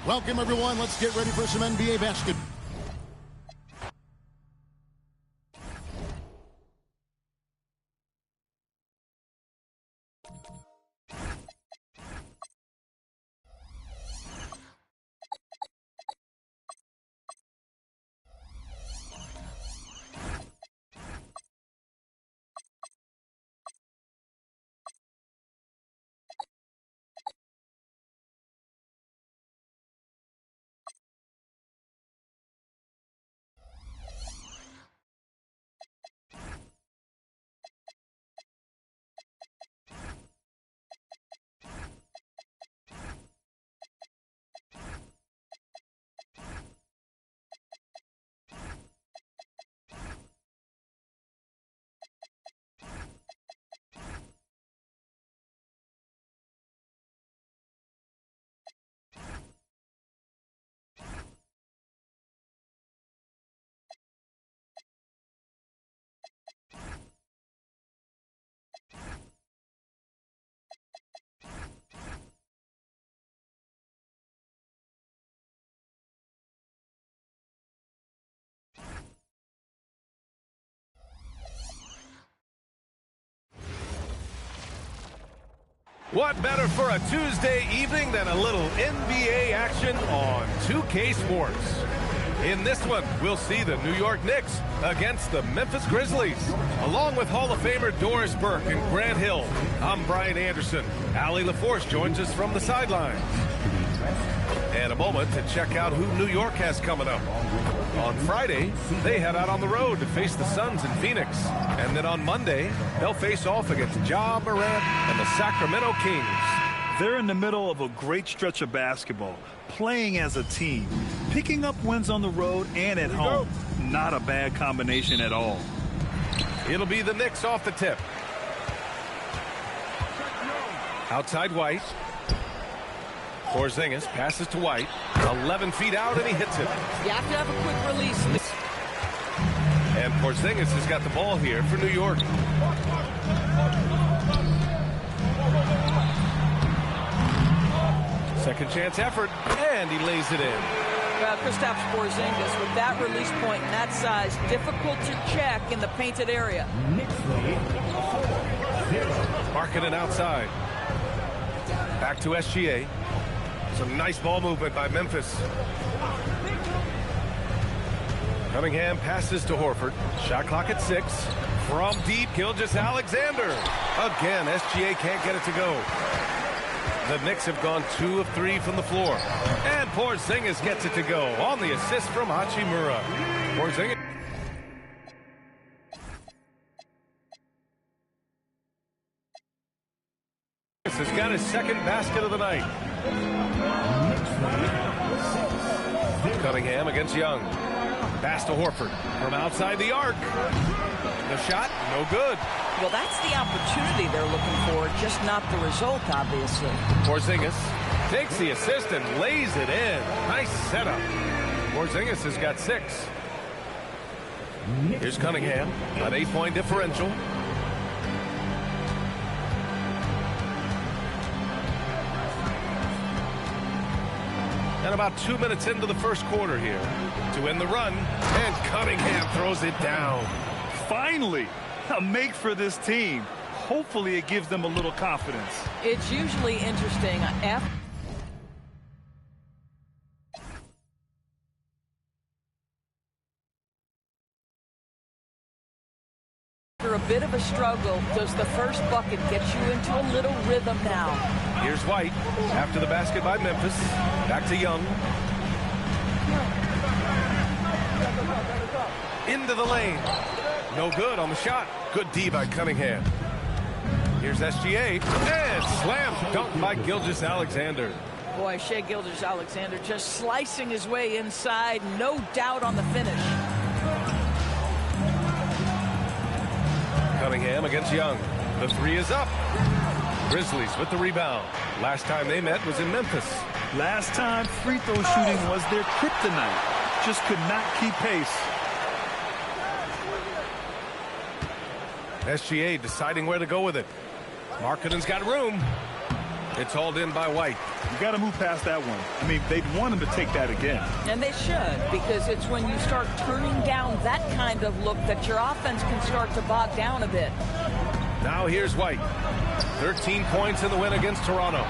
Welcome, everyone. Let's get ready for some NBA basketball. What better for a Tuesday evening than a little NBA action on 2K Sports? In this one, we'll see the New York Knicks against the Memphis Grizzlies. Along with Hall of Famer Doris Burke and Grant Hill, I'm Brian Anderson. Allie LaForce joins us from the sidelines. And a moment to check out who New York has coming up. On Friday, they head out on the road to face the Suns in Phoenix. And then on Monday, they'll face off against Ja Morant and the Sacramento Kings. They're in the middle of a great stretch of basketball, playing as a team, picking up wins on the road and at home. Not a bad combination at all. It'll be the Knicks off the tip. Outside White. Porzingis passes to White. 11 feet out, and he hits it. You have to have a quick release. And Porzingis has got the ball here for New York. Second chance effort, and he lays it in. Kristaps Porzingis with that release point and that size, difficult to check in the painted area. Marking it outside. Back to SGA. Some nice ball movement by Memphis. Cunningham passes to Horford. Shot clock at 6. From deep, Gilgeous-Alexander. Again, SGA can't get it to go. The Knicks have gone 2 of 3 from the floor. And Porzingis gets it to go on the assist from Hachimura. Porzingis. Has got his second basket of the night. Cunningham against Young. Pass to Horford from outside the arc. The shot, no good. Well, that's the opportunity they're looking for, just not the result, obviously. Porzingis takes the assist and lays it in. Nice setup. Porzingis has got 6. Here's Cunningham, an 8-point differential. And about 2 minutes into the first quarter here to end the run, and Cunningham throws it down. Finally, a make for this team. Hopefully it gives them a little confidence. It's usually interesting. After a bit of a struggle, does the first bucket get you into a little rhythm now? Here's White after the basket by Memphis. Back to Young. Into the lane. No good on the shot. Good D by Cunningham. Here's SGA. And slam dunk by Gilgeous-Alexander. Boy, Shai Gilgeous-Alexander just slicing his way inside. No doubt on the finish. Cunningham against Young. The 3 is up. Grizzlies with the rebound. Last time they met was in Memphis. Last time, free throw shooting was their kryptonite. Just could not keep pace. SGA deciding where to go with it. Markkanen's got room. It's hauled in by White. You got to move past that one. I mean, they'd want him to take that again. And they should, because it's when you start turning down that kind of look that your offense can start to bog down a bit. Now here's White. 13 points in the win against Toronto.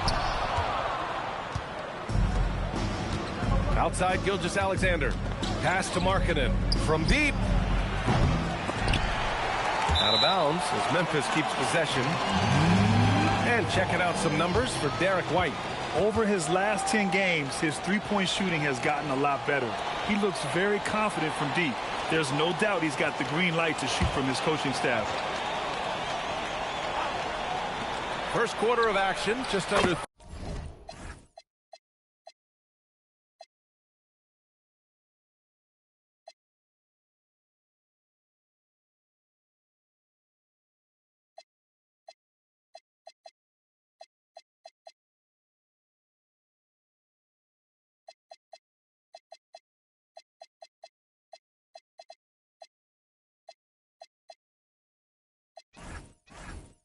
Outside Gilgeous-Alexander. Pass to Markkanen from deep. Out of bounds as Memphis keeps possession. And checking out some numbers for Derek White. Over his last 10 games, his three-point shooting has gotten a lot better. He looks very confident from deep. There's no doubt he's got the green light to shoot from his coaching staff. First quarter of action, just under.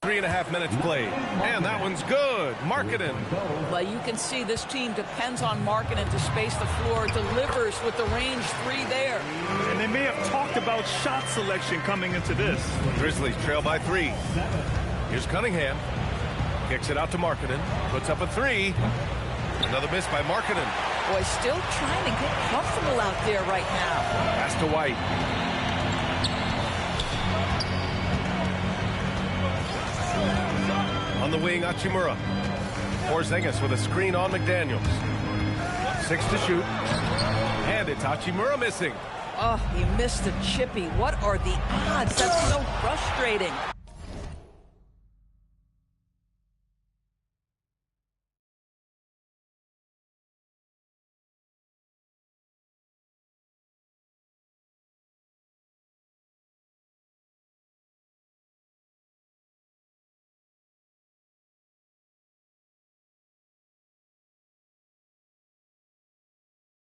Three and a half minutes played. And that one's good. Markkanen. Well, you can see this team depends on Markkanen to space the floor. Delivers with the range three there. And they may have talked about shot selection coming into this. Grizzlies trail by 3. Here's Cunningham. Kicks it out to Markkanen. Puts up a 3. Another miss by Markkanen. Boy, still trying to get comfortable out there right now. Pass to White. On the wing, Hachimura. Porzingis with a screen on McDaniels. 6 to shoot. And it's Hachimura missing. Oh, he missed a chippy. What are the odds? That's so frustrating.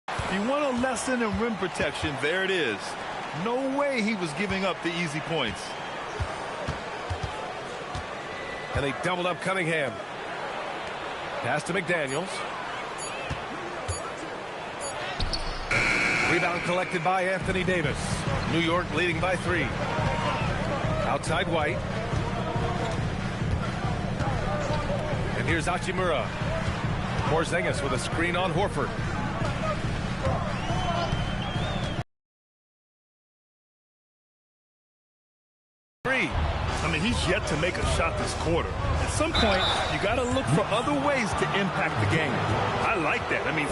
If you want a lesson in rim protection, there it is. No way he was giving up the easy points. And they doubled up Cunningham. Pass to McDaniels. Rebound collected by Anthony Davis. New York leading by 3. Outside White. And here's Hachimura. Porzingis with a screen on Horford. I mean, he's yet to make a shot this quarter. At some point, you got to look for other ways to impact the game. I like that. I mean,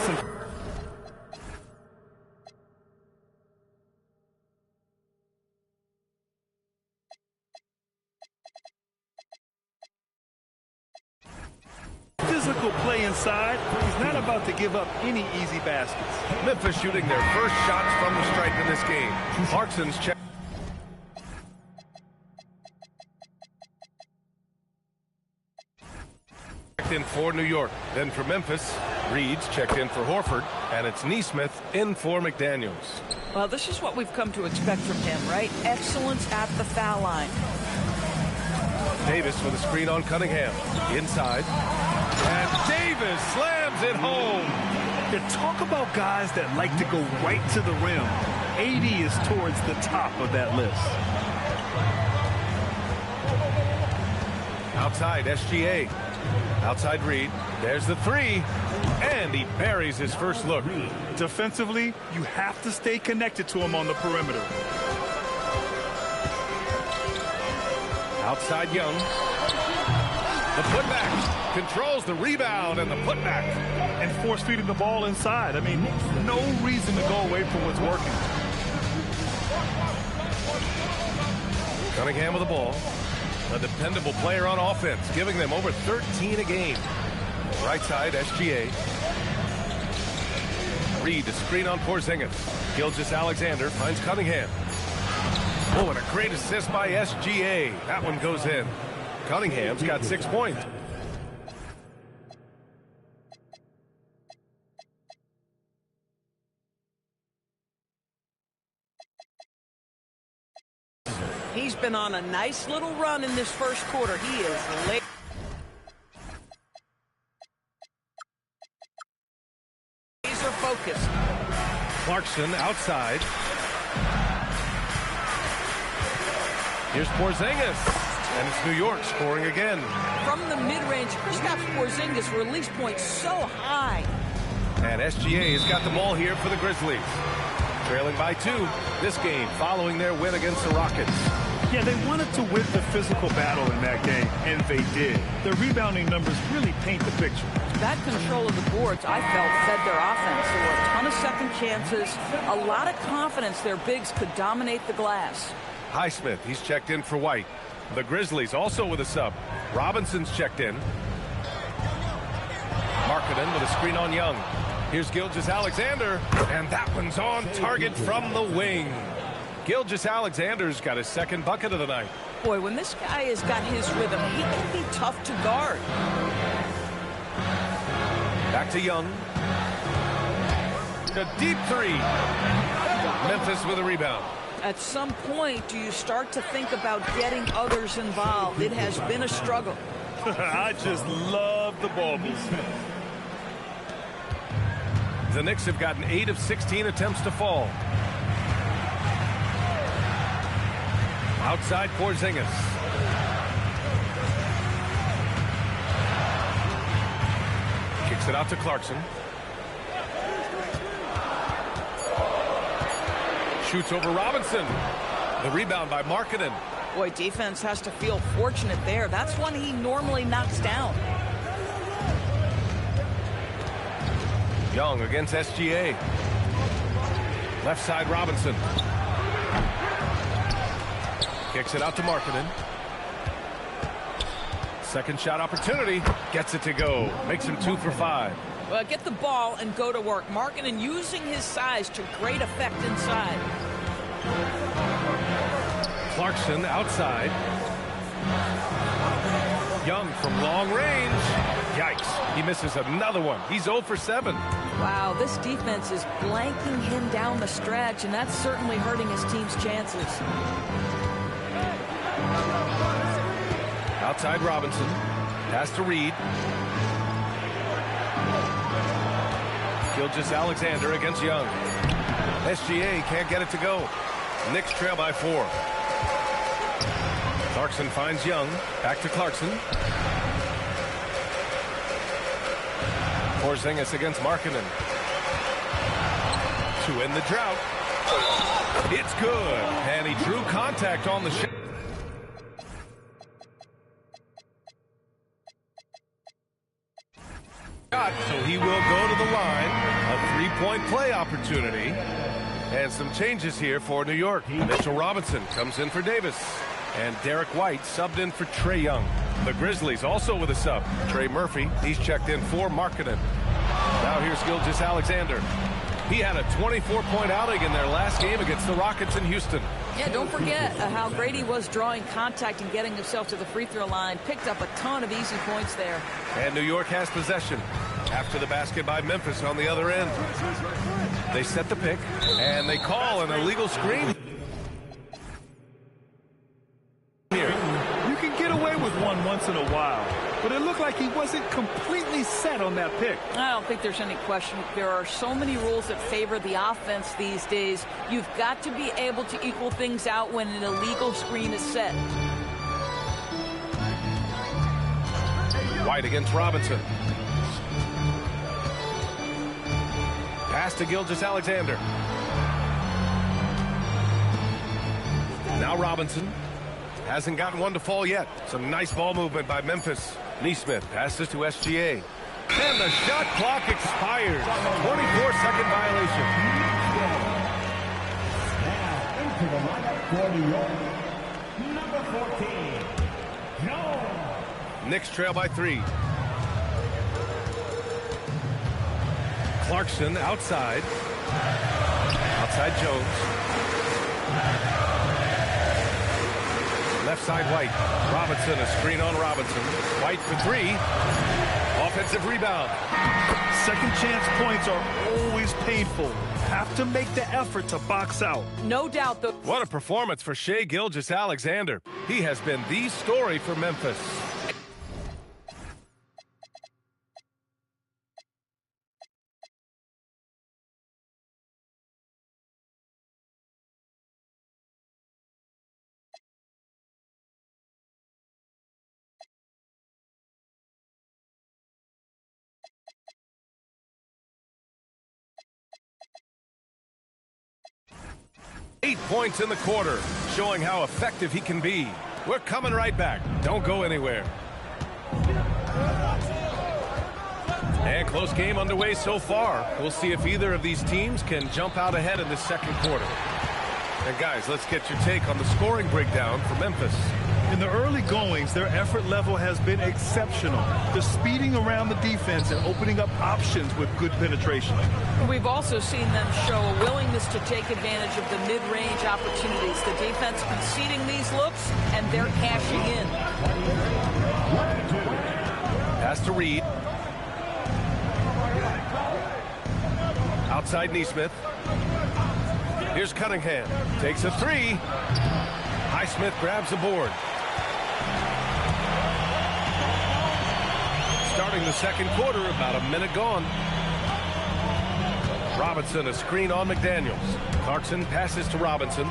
physical play inside. He's not about to give up any easy baskets. Memphis shooting their first shots from the stripe in this game. Clarkson's check. In for New York. Then for Memphis, Reed's checked in for Horford, and it's Nesmith in for McDaniels. Well, this is what we've come to expect from him, right? Excellence at the foul line. Davis with a screen on Cunningham. Inside. And Davis slams it home. You talk about guys that like to go right to the rim. AD is towards the top of that list. Outside, SGA. Outside Reed. There's the 3. And he buries his first look. Defensively, you have to stay connected to him on the perimeter. Outside Young. The putback. Controls the rebound and the putback. And force feeding the ball inside. I mean, no reason to go away from what's working. Cunningham with the ball. A dependable player on offense, giving them over 13 a game. Right side, SGA. Reed, the screen on Porzingis. Gilgeous-Alexander finds Cunningham. Oh, and a great assist by SGA. That one goes in. Cunningham's got 6 points. He's been on a nice little run in this first quarter. He is late. focused. Clarkson outside. Here's Porzingis, and it's New York scoring again. From the mid-range, Kristaps Porzingis release point so high. And SGA has got the ball here for the Grizzlies. Trailing by 2 this game following their win against the Rockets. Yeah, they wanted to win the physical battle in that game, and they did. Their rebounding numbers really paint the picture. That control of the boards, I felt, fed their offense. There were a ton of second chances, a lot of confidence their bigs could dominate the glass. Highsmith, he's checked in for White. The Grizzlies also with a sub. Robinson's checked in. Markkanen with a screen on Young. Here's Gilgeous-Alexander, and that one's on target from the wing. Gilgeous-Alexander's got his second bucket of the night. Boy, when this guy has got his rhythm, he can be tough to guard. Back to Young. A deep 3. Memphis with a rebound. At some point, do you start to think about getting others involved? It has been a struggle. I just love the ball movement. The Knicks have gotten 8 of 16 attempts to fall. Outside Porzingis. Kicks it out to Clarkson. Shoots over Robinson. The rebound by Markkanen. Boy, defense has to feel fortunate there. That's one he normally knocks down. Young against SGA. Left side Robinson. Kicks it out to Markkanen. Second shot opportunity. Gets it to go. Makes him 2 for 5. Well, get the ball and go to work. Markkanen using his size to great effect inside. Clarkson outside. Young from long range. Yikes. He misses another one. He's 0 for 7. Wow, this defense is blanking him down the stretch, and that's certainly hurting his team's chances. Outside Robinson. Pass to Reed. Gilgeous-Alexander against Young. SGA can't get it to go. Knicks trail by 4. Clarkson finds Young. Back to Clarkson. Porzingis against Markkanen. To end the drought. It's good. And he drew contact on the shot. So he will go to the line. A three-point play opportunity. And some changes here for New York. Mitchell Robinson comes in for Davis. And Derek White subbed in for Trae Young. The Grizzlies also with a sub. Trey Murphy, he's checked in for Markkanen. Now here's Gilgeous-Alexander. He had a 24-point outing in their last game against the Rockets in Houston. Yeah, don't forget how great he was drawing contact and getting himself to the free throw line. Picked up a ton of easy points there. And New York has possession. After the basket by Memphis on the other end. They set the pick, and they call an illegal screen. Here. You can get away with one once in a while, but it looked like he wasn't completely set on that pick. I don't think there's any question. There are so many rules that favor the offense these days. You've got to be able to equal things out when an illegal screen is set. White against Robinson. Pass to Gilgeous-Alexander. Now Robinson. Hasn't gotten one to fall yet. Some nice ball movement by Memphis. Neesmith passes to SGA. And the shot clock expires. 24-second violation. Now into the lineup for New York, number 14, Jones. Knicks trail by 3. Clarkson outside. Outside Jones. Left side White. Robinson, a screen on Robinson. White for 3. Offensive rebound. Second chance points are always painful. Have to make the effort to box out. No doubt, though. What a performance for Shai Gilgeous-Alexander. He has been the story for Memphis. 8 points in the quarter, showing how effective he can be. We're coming right back. Don't go anywhere. And close game underway so far. We'll see if either of these teams can jump out ahead in the second quarter. And guys, let's get your take on the scoring breakdown for Memphis. In the early goings, their effort level has been exceptional. The speeding around the defense and opening up options with good penetration. We've also seen them show a willingness to take advantage of the mid-range opportunities. The defense conceding these looks, and they're cashing in. Pass to Reed. Outside Neesmith. Here's Cunningham. Takes a three. Highsmith grabs the board. Starting the second quarter, about a minute gone. Robinson, a screen on McDaniels. Clarkson passes to Robinson.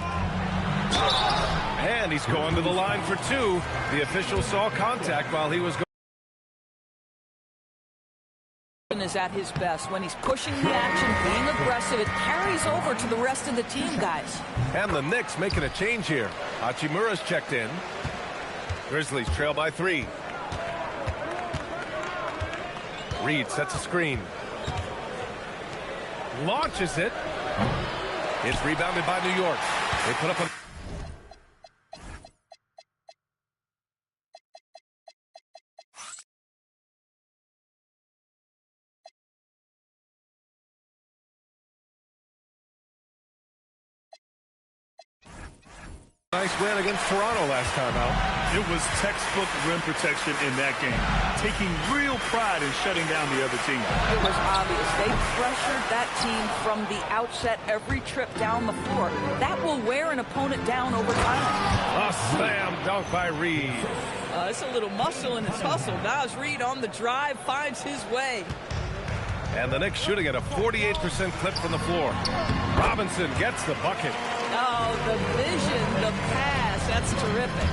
And he's going to the line for two. The official saw contact while he was going. Is at his best when he's pushing the action, being aggressive. It carries over to the rest of the team, guys. And the Knicks making a change here. Hachimura's checked in. Grizzlies trail by 3. Reed sets a screen. Launches it. It's rebounded by New York. They put up a... Nice win against Toronto last time out. It was textbook rim protection in that game, taking real pride in shutting down the other team. It was obvious. They pressured that team from the outset every trip down the floor. That will wear an opponent down over time. A slam dunk by Reed. It's a little muscle in his hustle. Now as Reed on the drive finds his way. And the Knicks shooting at a 48% clip from the floor. Robinson gets the bucket. Oh, the vision, the pass, that's terrific.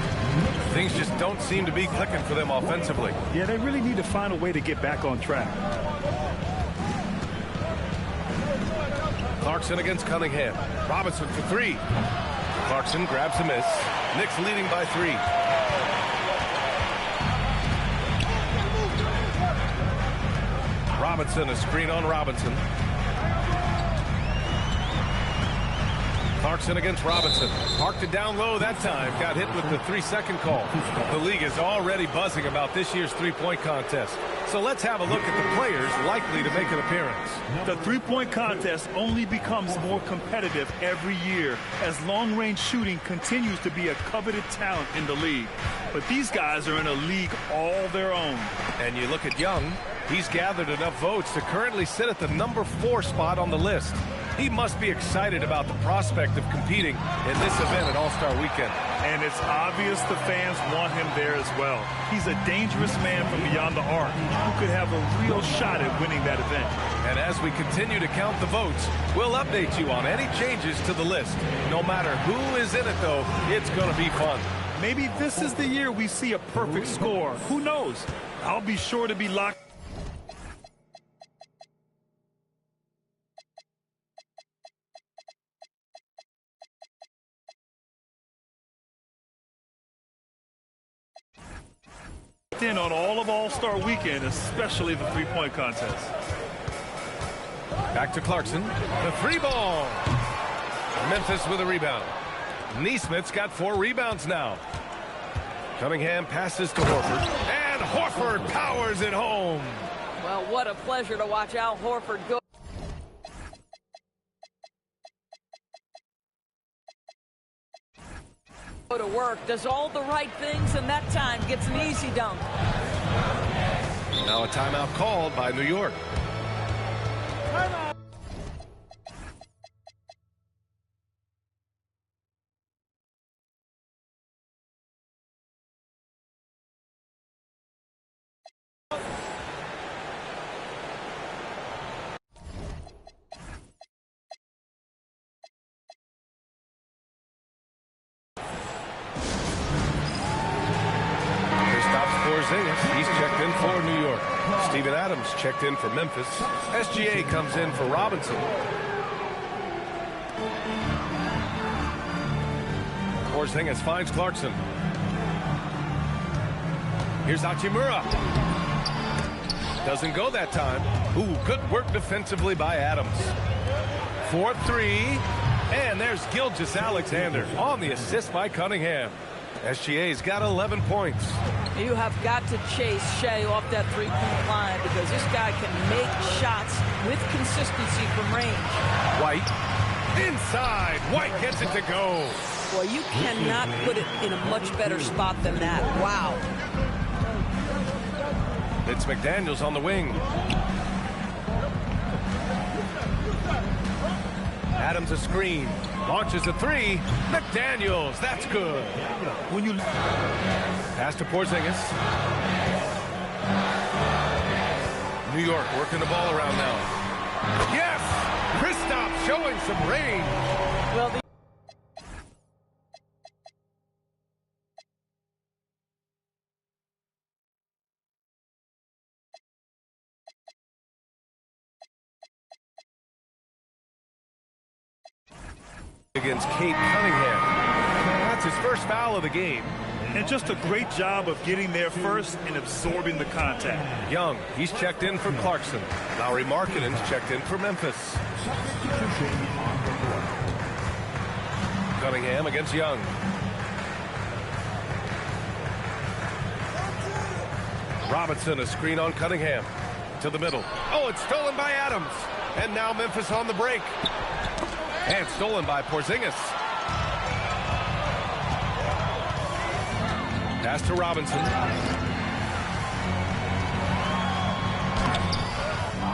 Things just don't seem to be clicking for them offensively. Yeah, they really need to find a way to get back on track. Clarkson against Cunningham. Robinson for 3. Clarkson grabs a miss. Knicks leading by 3. Robinson, a screen on Robinson. Clarkson against Robinson. Parked it down low that time. Got hit with the 3-second call. The league is already buzzing about this year's three-point contest. So let's have a look at the players likely to make an appearance. The three-point contest only becomes more competitive every year as long-range shooting continues to be a coveted talent in the league. But these guys are in a league all their own. And you look at Young. He's gathered enough votes to currently sit at the number 4 spot on the list. He must be excited about the prospect of competing in this event at All-Star Weekend. And it's obvious the fans want him there as well. He's a dangerous man from beyond the arc who could have a real shot at winning that event. And as we continue to count the votes, we'll update you on any changes to the list. No matter who is in it, though, it's going to be fun. Maybe this is the year we see a perfect score. Who knows? I'll be sure to be locked. In on all of All-Star Weekend, especially the three-point contest. Back to Clarkson. The 3 ball. Memphis with a rebound. Neesmith's got 4 rebounds now. Cunningham passes to Horford. And Horford powers it home. Well, what a pleasure to watch Al Horford go to work, does all the right things, and that time gets an easy dunk. Now a timeout called by New York. He's checked in for New York. Steven Adams checked in for Memphis. SGA comes in for Robinson. Porzingis finds Clarkson. Here's Hachimura. Doesn't go that time. Ooh, good work defensively by Adams. 4-3. And there's Gilgeous-Alexander on the assist by Cunningham. SGA's got 11 points. You have got to chase Shea off that three-point line because this guy can make shots with consistency from range. White. Inside. White gets it to go. Boy, you cannot put it in a much better spot than that. Wow. It's McDaniels on the wing. Adams a screen. Launches a three. McDaniels. That's good. When you Pass to Porzingis. New York working the ball around now. Yes! Kristaps showing some range. Well, against Cade Cunningham. That's his first foul of the game. and just a great job of getting there first and absorbing the contact. Young, he's checked in for Clarkson. Lauri Markkanen's checked in for Memphis. Cunningham against Young. Robinson, a screen on Cunningham. To the middle. Oh, it's stolen by Adams. And now Memphis on the break. And stolen by Porzingis. Pass to Robinson.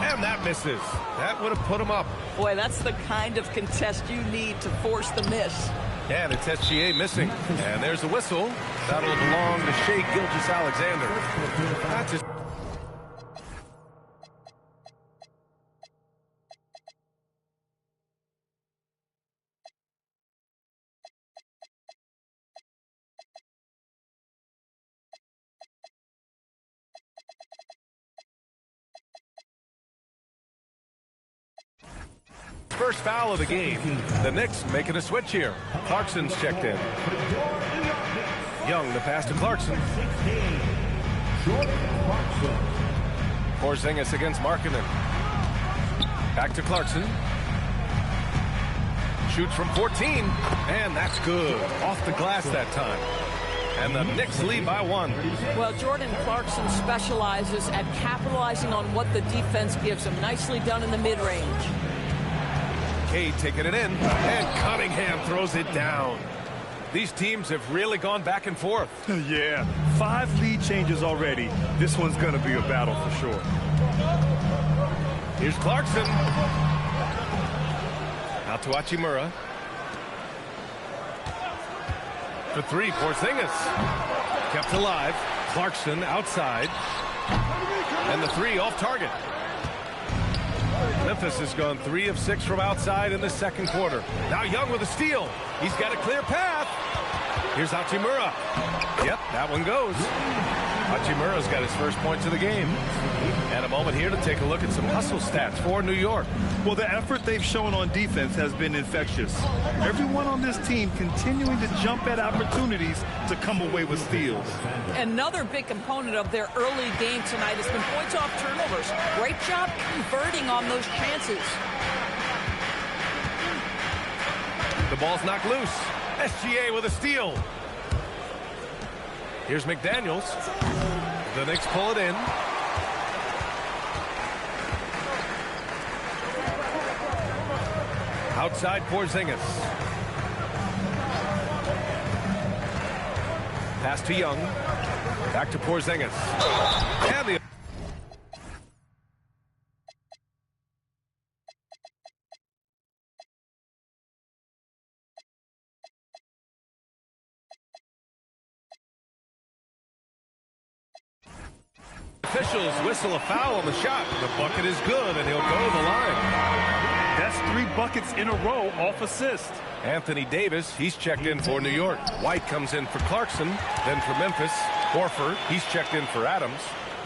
And that misses. That would have put him up. Boy, that's the kind of contest you need to force the miss. And it's SGA missing. And there's a whistle. That'll belong to Shea Gilgeous-Alexander. That's his... first foul of the game. The Knicks making a switch here. Clarkson's checked in. Young, the pass to Clarkson. Porzingis against Markkanen. Back to Clarkson. Shoots from 14, and that's good. Off the glass that time. And the Knicks lead by 1. Well, Jordan Clarkson specializes at capitalizing on what the defense gives him. Nicely done in the mid-range. Cade taking it in, and Cunningham throws it down. These teams have really gone back and forth. Yeah, 5 lead changes already. This one's going to be a battle for sure. Here's Clarkson. Out to Hachimura. For 3, Porzingis. Kept alive. Clarkson outside. And the 3 off target. Memphis has gone 3 of 6 from outside in the second quarter. Now Young with a steal. He's got a clear path. Here's Hachimura. Yep, that one goes. Hachimura's got his first points of the game. And a moment here to take a look at some hustle stats for New York. Well, the effort they've shown on defense has been infectious. Everyone on this team continuing to jump at opportunities to come away with steals. Another big component of their early game tonight has been points off turnovers. Great job converting on those chances. The ball's knocked loose. SGA with a steal. Here's McDaniels. The Knicks pull it in. Outside Porzingis. Pass to Young. Back to Porzingis. And the officials whistle a foul on the shot. The bucket is good, and he'll go to the line. That's 3 buckets in a row off assist. Anthony Davis, he's checked in for New York. White comes in for Clarkson, then for Memphis. Horford, he's checked in for Adams.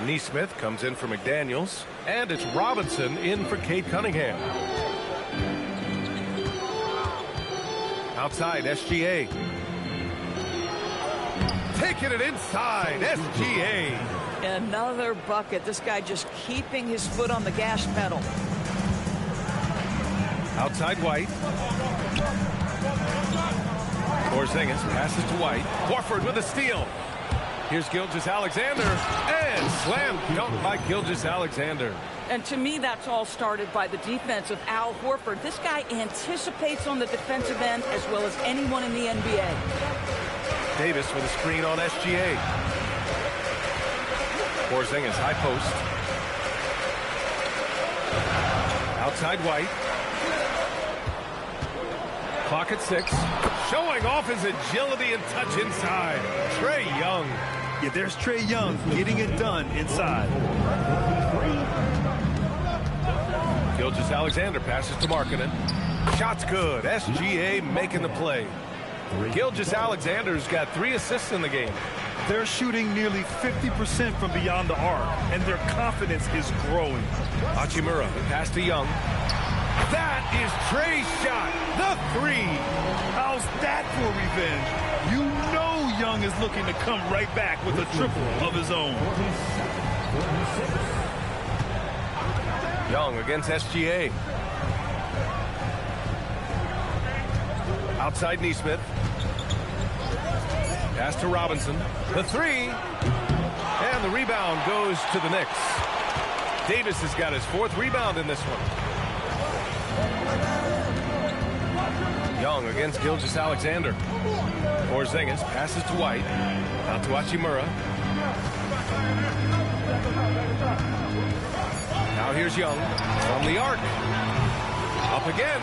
Nesmith comes in for McDaniels. And it's Robinson in for Cade Cunningham. Outside, SGA. taking it inside. SGA. Another bucket. This guy just keeping his foot on the gas pedal. Outside White. Porzingis passes to White. Horford with a steal. Here's Gilgeous-Alexander. And slam dunk by Gilgeous-Alexander. And to me, that's all started by the defense of Al Horford. This guy anticipates on the defensive end as well as anyone in the NBA. Davis with a screen on SGA. Porzingis, high post. Outside White. Clock at 6. Showing off his agility and touch inside. Trae Young. Yeah, there's Trae Young getting it done inside. Gilgeous-Alexander passes to Markkanen. Shot's good. SGA making the play. Gilgeous-Alexander's got 3 assists in the game. They're shooting nearly 50% from beyond the arc, and their confidence is growing. Hachimura, pass to Young. That is Trae's shot, the 3. How's that for revenge? You know Young is looking to come right back with a triple of his own. Young against SGA. Outside Nesmith. Pass to Robinson. The 3. And the rebound goes to the Knicks. Davis has got his 4th rebound in this one. Young against Gilgeous-Alexander. Porzingis passes to White. Out to Hachimura. Now here's Young from the arc. Up again.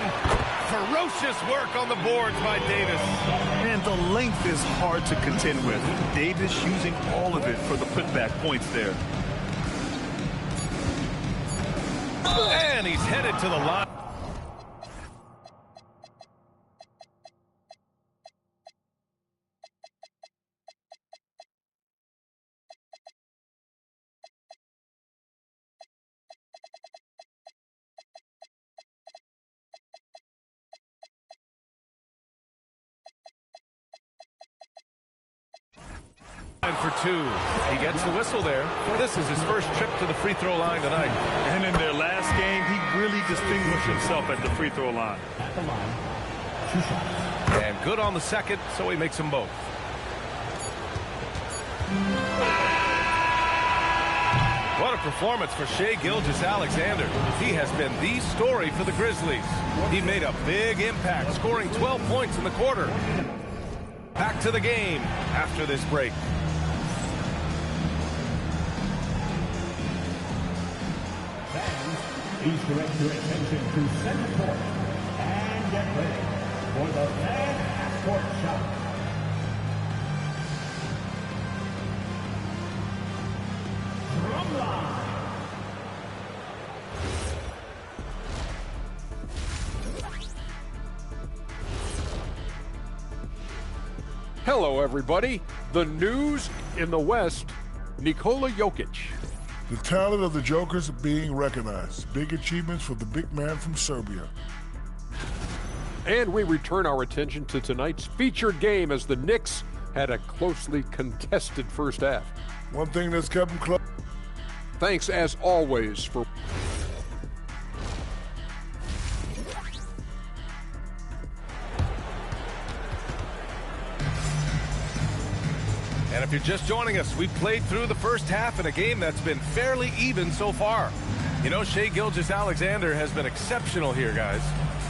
Ferocious work on the boards by Davis. And the length is hard to contend with. Davis using all of it for the putback points there. And he's headed to the line. For 2. He gets the whistle there. This is his first trip to the free throw line tonight. And in their last game, he really distinguished himself at the free throw line. And good on the second, so he makes them both. What a performance for Shai Gilgeous-Alexander. He has been the story for the Grizzlies. He made a big impact, scoring 12 points in the quarter. Back to the game after this break. Please direct your attention to center court and get ready for the fan half-court shot. Drumline. Hello, everybody. The news in the West, Nikola Jokic. The talent of the Jokers being recognized. Big achievements for the big man from Serbia. And we return our attention to tonight's featured game as the Knicks had a closely contested first half. One thing that's kept them close. Thanks, as always, for... And if you're just joining us, we've played through the first half in a game that's been fairly even so far. You know, Shai Gilgeous-Alexander has been exceptional here, guys.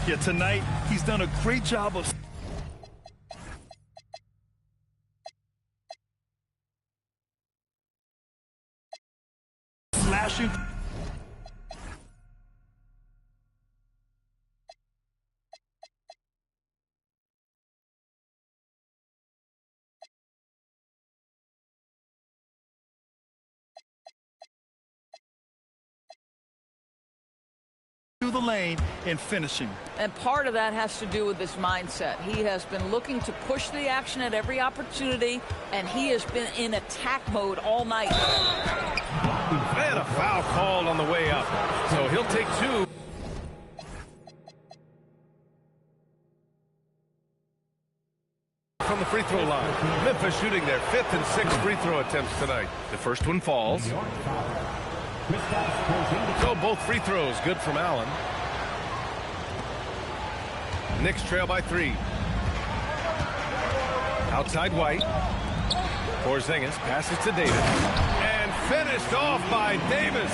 Yeah, tonight, he's done a great job of slashing. Through the lane and finishing. And part of that has to do with his mindset. He has been looking to push the action at every opportunity, and he has been in attack mode all night. And a foul called on the way up. So he'll take 2. From the free throw line. Memphis shooting their 5th and 6th free throw attempts tonight. The first one falls. So both free throws good from Allen. Knicks trail by 3. Outside White. Porzingis passes to Davis. And finished off by Davis.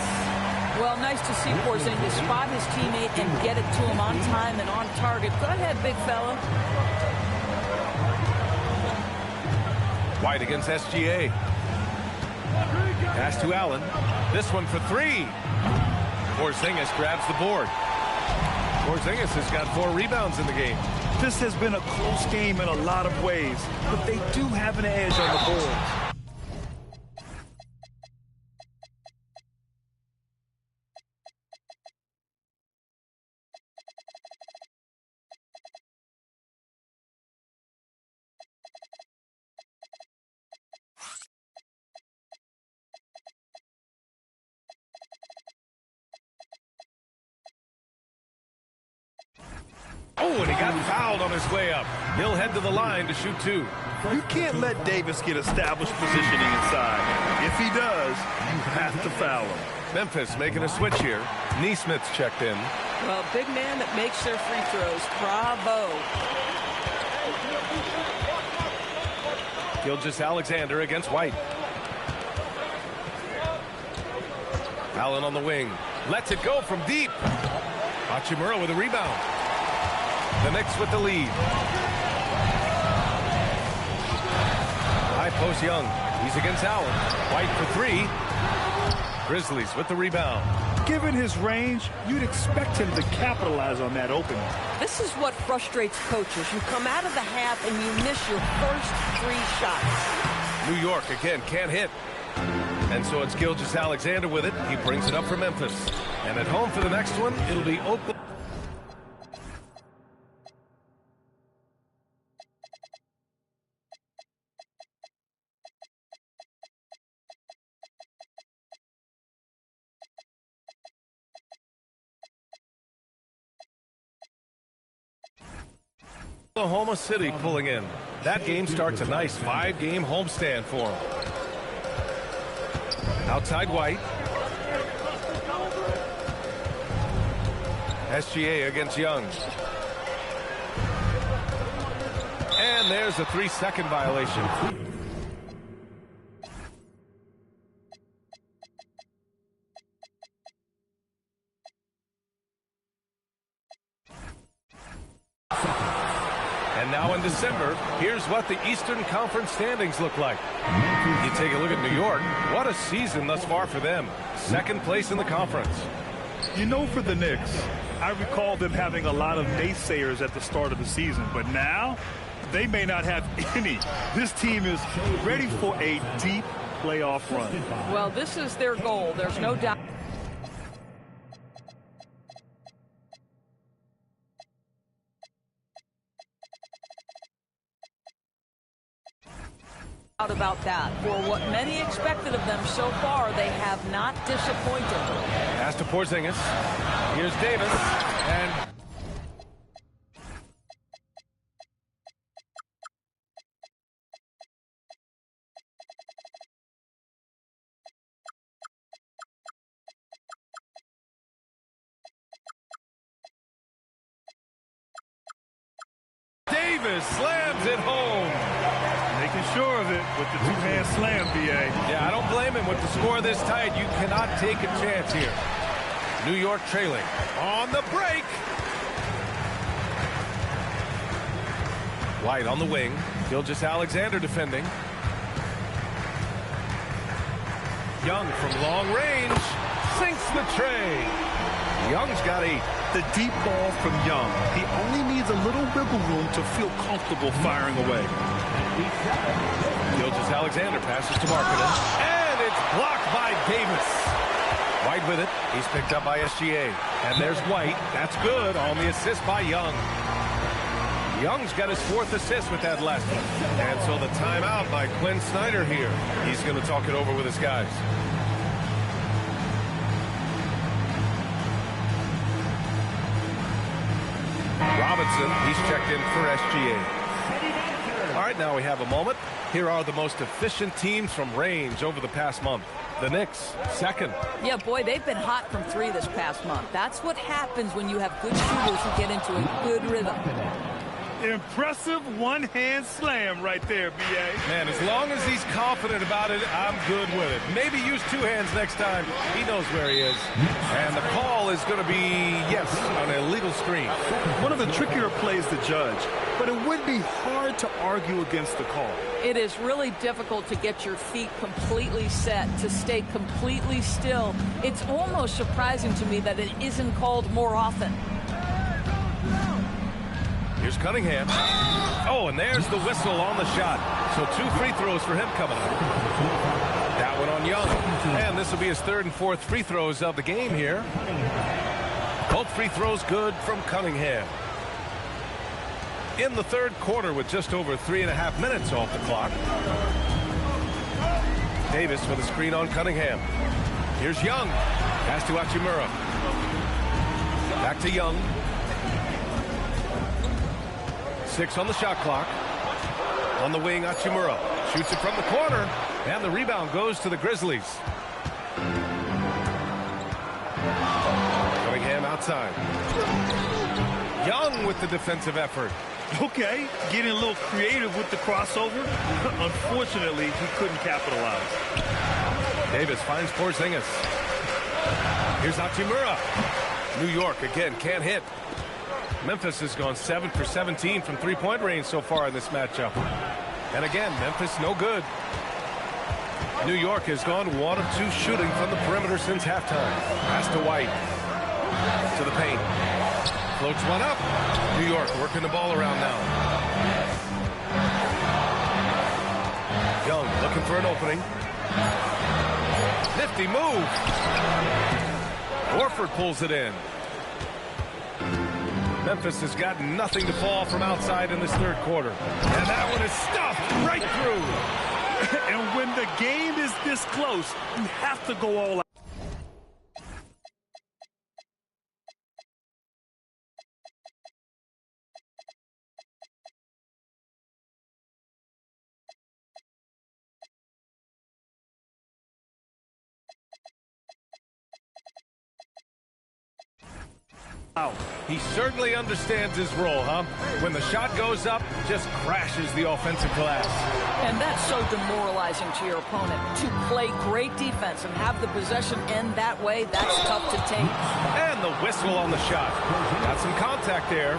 Well, nice to see Porzingis spot his teammate and get it to him on time and on target. Go ahead, big fella. White against SGA. Pass to Allen. This one for 3. Porzingis grabs the board. Porzingis has got 4 rebounds in the game. This has been a close game in a lot of ways, but they do have an edge on the board. Oh, and he got fouled on his way up. He'll head to the line to shoot 2. You can't let Davis get established positioning inside. If he does, you have to foul him. Memphis making a switch here. Neesmith's checked in. Well, big man that makes their free throws. Bravo. Gilgeous-Alexander against White. Allen on the wing. Lets it go from deep. Hachimura with a rebound. The Knicks with the lead. High post Young. He's against Allen. White for 3. Grizzlies with the rebound. Given his range, you'd expect him to capitalize on that opening. This is what frustrates coaches. You come out of the half and you miss your first 3 shots. New York again can't hit. And so it's Gilgeous-Alexander with it. He brings it up for Memphis. And at home for the next one, it'll be Oklahoma. Oklahoma City pulling in. That game starts a nice 5-game homestand for them. Outside White. SGA against Young. And there's a 3-second violation. And now in December, here's what the Eastern Conference standings look like. You take a look at New York. What a season thus far for them. 2nd place in the conference. You know, for the Knicks, I recall them having a lot of naysayers at the start of the season, but now they may not have any. This team is ready for a deep playoff run. Well, this is their goal. There's no doubt. About that. For what many expected of them so far, they have not disappointed. Pass to Porzingis. Here's Davis. And Davis slams it home. Making sure of it with the 2-hand slam, B.A. Yeah, I don't blame him. With the score this tight, you cannot take a chance here. New York trailing on the break. White on the wing. Gilgeous-Alexander defending. Young from long range sinks the tray. Young's got 8. The deep ball from Young. He only needs a little wiggle room to feel comfortable firing away. Gilgeous-Alexander passes to Markkanen. And it's blocked by Davis. White with it. He's picked up by SGA. And there's White. That's good on the assist by Young. Young's got his 4th assist with that last one. And so the timeout by Quinn Snyder here. He's going to talk it over with his guys. Robinson, he's checked in for SGA. All right, now we have a moment. Here are the most efficient teams from range over the past month. The Knicks, second. Yeah, boy, they've been hot from three this past month. That's what happens when you have good shooters who get into a good rhythm. Impressive one-hand slam right there, B.A. Man, as long as he's confident about it, I'm good with it. Maybe use two hands next time. He knows where he is. And the call is going to be, yes, on an illegal screen. One of the trickier plays to judge, but it would be hard to argue against the call. It is really difficult to get your feet completely set, to stay completely still. It's almost surprising to me that it isn't called more often. Here's Cunningham. Oh, and there's the whistle on the shot. So 2 free throws for him coming up. That one on Young. And this will be his third and fourth free throws of the game here. Both free throws good from Cunningham. In the third quarter with just over 3.5 minutes off the clock. Davis with a screen on Cunningham. Here's Young. Pass to Hachimura. Back to Young. 6 on the shot clock. On the wing, Hachimura shoots it from the corner, and the rebound goes to the Grizzlies. Cunningham outside. Young with the defensive effort. Okay, getting a little creative with the crossover. Unfortunately, he couldn't capitalize. Davis finds Porzingis. Here's Hachimura. New York again can't hit. Memphis has gone 7 for 17 from three-point range so far in this matchup. And again, Memphis no good. New York has gone 1 of 2 shooting from the perimeter since halftime. Pass to White. To the paint. Floats one up. New York working the ball around now. Young looking for an opening. Nifty move. Horford pulls it in. Memphis has got nothing to fall from outside in this third quarter. And that one is stuffed right through. And when the game is this close, you have to go all out. He certainly understands his role, huh? When the shot goes up, just crashes the offensive glass. And that's so demoralizing to your opponent. To play great defense and have the possession end that way, that's tough to take. And the whistle on the shot. Got some contact there.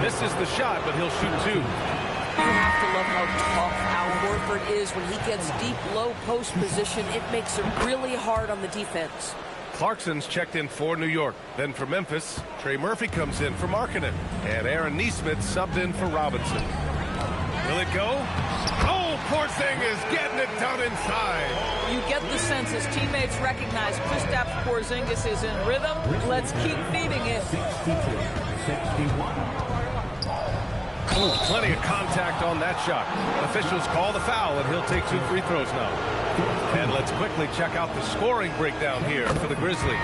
Misses the shot, but he'll shoot 2. You have to love how tough Al Horford is when he gets deep, low post position. It makes it really hard on the defense. Clarkson's checked in for New York. Then for Memphis, Trey Murphy comes in for Markkanen. And Aaron Nesmith subbed in for Robinson. Will it go? Oh, Porzingis getting it done inside. You get the sense his teammates recognize Kristaps Porzingis is in rhythm. Let's keep feeding it. 62-61. Oh, plenty of contact on that shot. Officials call the foul, and he'll take 2 free throws now. And let's quickly check out the scoring breakdown here for the Grizzlies.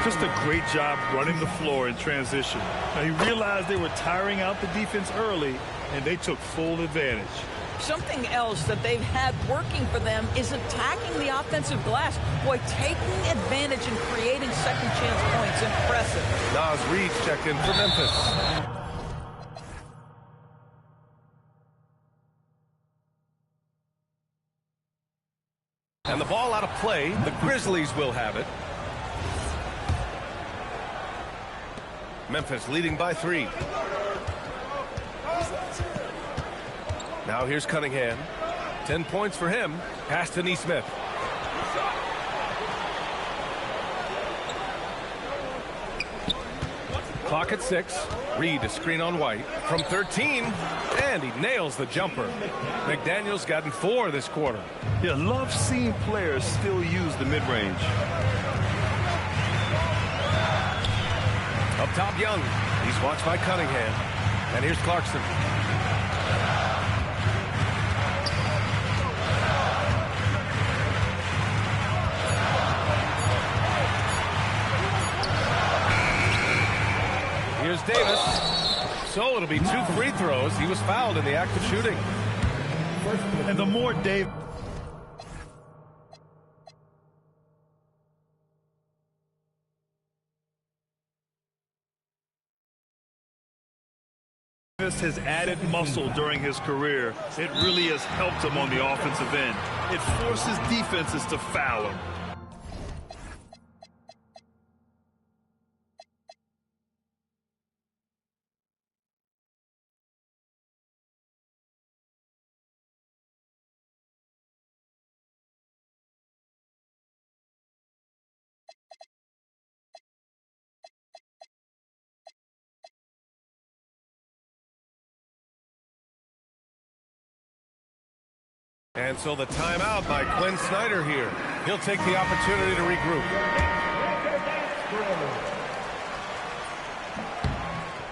Just a great job running the floor in transition. Now, he realized they were tiring out the defense early, and they took full advantage. Something else that they've had working for them is attacking the offensive glass. Boy, taking advantage and creating second chance points. Impressive. Nas Reed checked in for Memphis. And the ball out of play. The Grizzlies will have it. Memphis leading by 3. Now here's Cunningham. 10 points for him. Pass to Nesmith. Clock at 6. Reed a screen on White from 13, and he nails the jumper. McDaniel's gotten 4 this quarter. Yeah, love seeing players still use the mid-range. Up top, Young. He's watched by Cunningham. And here's Clarkson. Here's Davis. So it'll be 2 free throws. He was fouled in the act of shooting. And the more Dave has added muscle during his career, it really has helped him on the offensive end. It forces defenses to foul him. And so the timeout by Quinn Snyder here. He'll take the opportunity to regroup.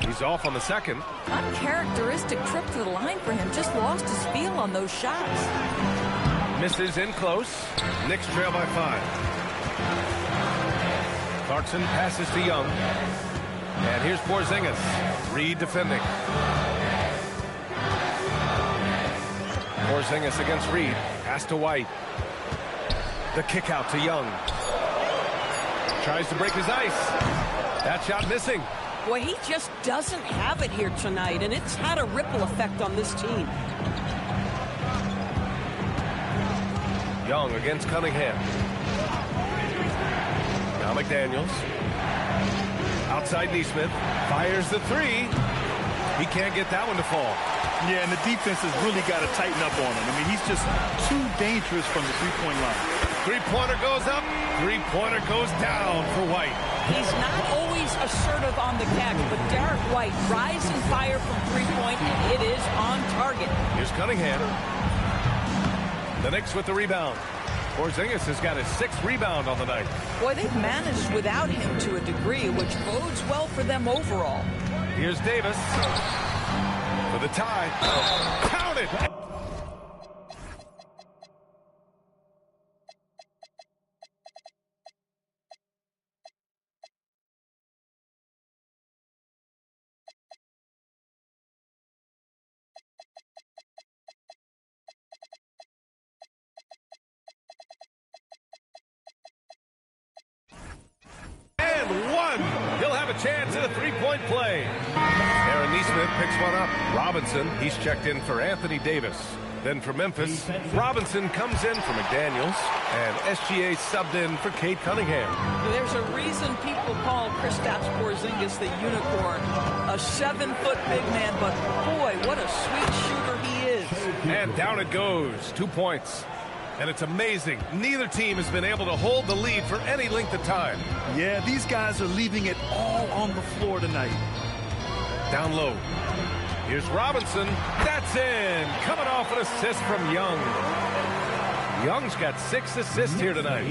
He's off on the second. Uncharacteristic trip to the line for him. Just lost his feel on those shots. Misses in close. Knicks trail by 5. Clarkson passes to Young. And here's Porzingis. Reed defending. Porzingis against Reed. Pass to White. The kick out to Young. Tries to break his ice. That shot missing. Boy, he just doesn't have it here tonight, and it's had a ripple effect on this team. Young against Cunningham. Now McDaniels. Outside Neesmith. Fires the three. He can't get that one to fall. Yeah, and the defense has really got to tighten up on him. I mean, he's just too dangerous from the three-point line. Three-pointer goes up. Three-pointer goes down for White. He's not always assertive on the catch, but Derek White, rise and fire from three-point, and it is on target. Here's Cunningham. The Knicks with the rebound. Porzingis has got his 6th rebound on the night. Boy, they've managed without him to a degree, which bodes well for them overall. Here's Davis. For the tie. Count it! And one! He'll have a chance at a three-point play. Aaron Neesmith picks one up. Robinson, he's checked in for Anthony Davis. Then for Memphis, Robinson comes in for McDaniels, and SGA subbed in for Kate Cunningham. There's a reason people call Kristaps Porzingis the unicorn. A 7-foot big man, but boy, what a sweet shooter he is. And down it goes. 2 points. And it's amazing. Neither team has been able to hold the lead for any length of time. Yeah, these guys are leaving it all on the floor tonight. Down low. Here's Robinson. That's in. Coming off an assist from Young. Young's got 6 assists here tonight.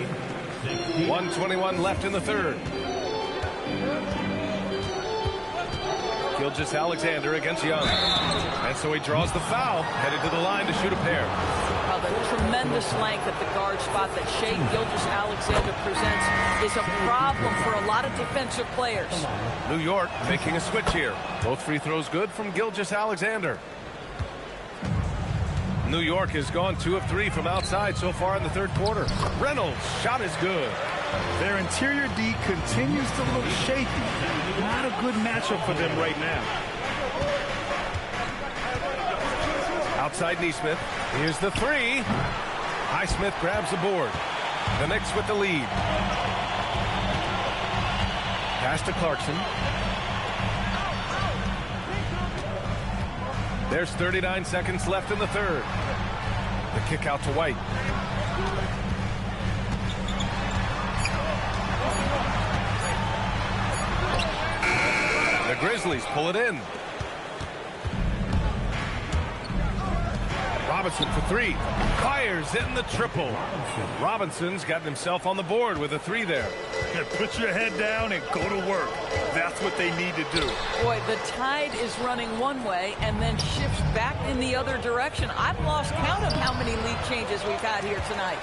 1:21 left in the third. Gilgeous-Alexander against Young. And so he draws the foul, headed to the line to shoot a pair. Well, the tremendous length at the guard spot that Shai Gilgeous-Alexander presents is a problem for a lot of defensive players. New York making a switch here. Both free throws good from Gilgeous-Alexander. New York has gone 2 of 3 from outside so far in the third quarter. Reynolds' shot is good. Their interior D continues to look shaky. Not a good matchup for them right now. Outside Neesmith. Here's the three. Highsmith grabs the board. The Knicks with the lead. Pass to Clarkson. There's 39 seconds left in the third. The kick out to White. The Grizzlies pull it in. Robinson for 3. Fires in the triple. Robinson's gotten himself on the board with a 3 there. Put your head down and go to work. That's what they need to do. Boy, the tide is running one way and then shifts back in the other direction. I've lost count of how many lead changes we've had here tonight.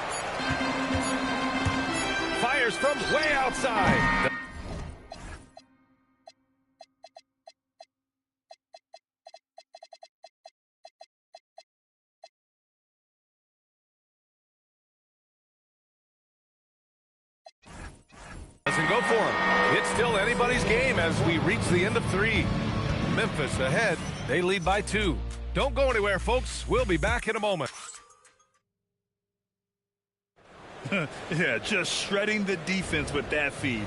Fires from way outside. scoring. It's still anybody's game as we reach the end of 3. Memphis ahead. They lead by 2. Don't go anywhere, folks. We'll be back in a moment. Yeah, just shredding the defense with that feed.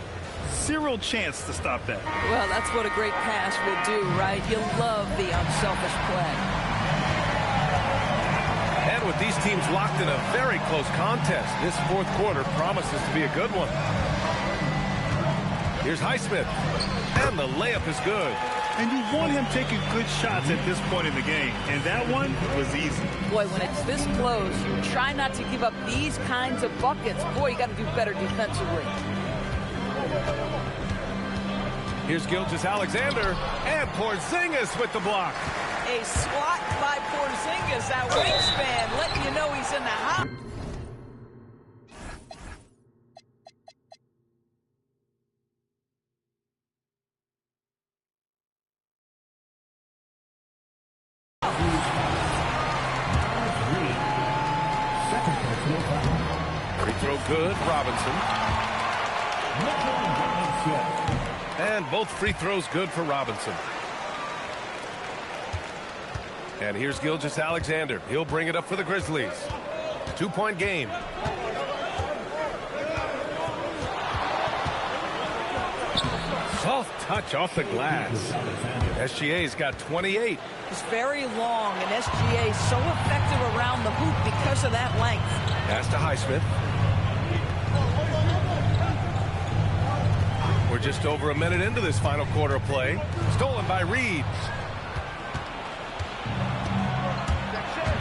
Zero chance to stop that. Well, that's what a great pass will do, right? You'll love the unselfish play. And with these teams locked in a very close contest, this fourth quarter promises to be a good one. Here's Highsmith, and the layup is good. And you want him taking good shots at this point in the game, and that one was easy. Boy, when it's this close, you try not to give up these kinds of buckets. Boy, you got to do better defensively. Here's Gilgeous-Alexander, and Porzingis with the block. A swat by Porzingis, that wingspan, letting you know he's in the house. Free throw good, Robinson. And both free throws good for Robinson. And here's Gilgeous-Alexander. He'll bring it up for the Grizzlies. 2-point game. Soft touch off the glass. SGA's got 28. It's very long, and SGA so effective around the hoop because of that length. Pass to Highsmith. We're just over a minute into this final quarter of play. Stolen by Reed.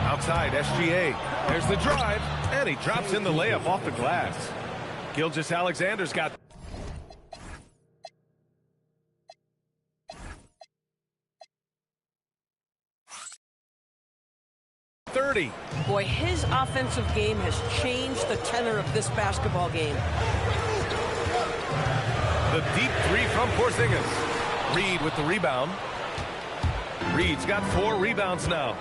Outside, SGA. There's the drive, and he drops in the layup off the glass. Gilgeous-Alexander's got 30. Boy, his offensive game has changed the tenor of this basketball game. The deep three from Porzingis. Reed with the rebound. Reed's got 4 rebounds now.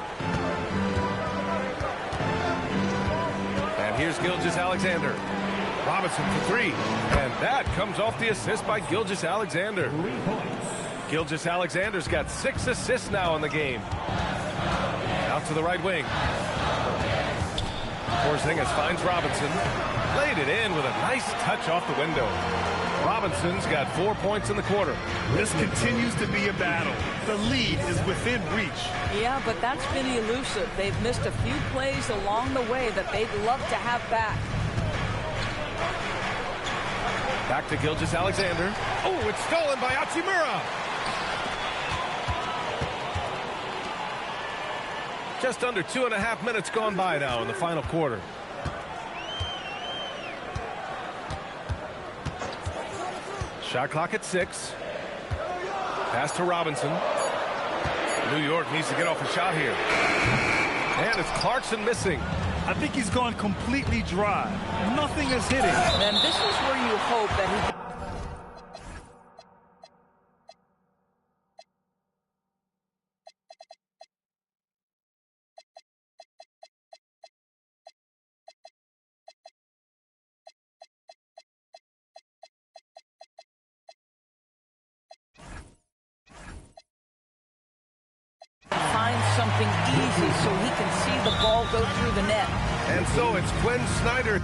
And here's Gilgeous-Alexander. Robinson for 3. And that comes off the assist by Gilgeous-Alexander. Gilgeous-Alexander's got 6 assists now in the game. Out to the right wing. Porzingis finds Robinson. Laid it in with a nice touch off the window. Robinson's got 4 points in the quarter. This continues to be a battle. The lead is within reach. Yeah, but that's been elusive. They've missed a few plays along the way that they'd love to have back. Back to Gilgeous-Alexander. Oh, it's stolen by Hachimura. Just under 2.5 minutes gone by now in the final quarter. Shot clock at 6. Pass to Robinson. New York needs to get off a shot here. And it's Clarkson missing. I think he's gone completely dry. Nothing is hitting. And this is where you hope that he... find something easy so he can see the ball go through the net. And so it's Quinn Snyder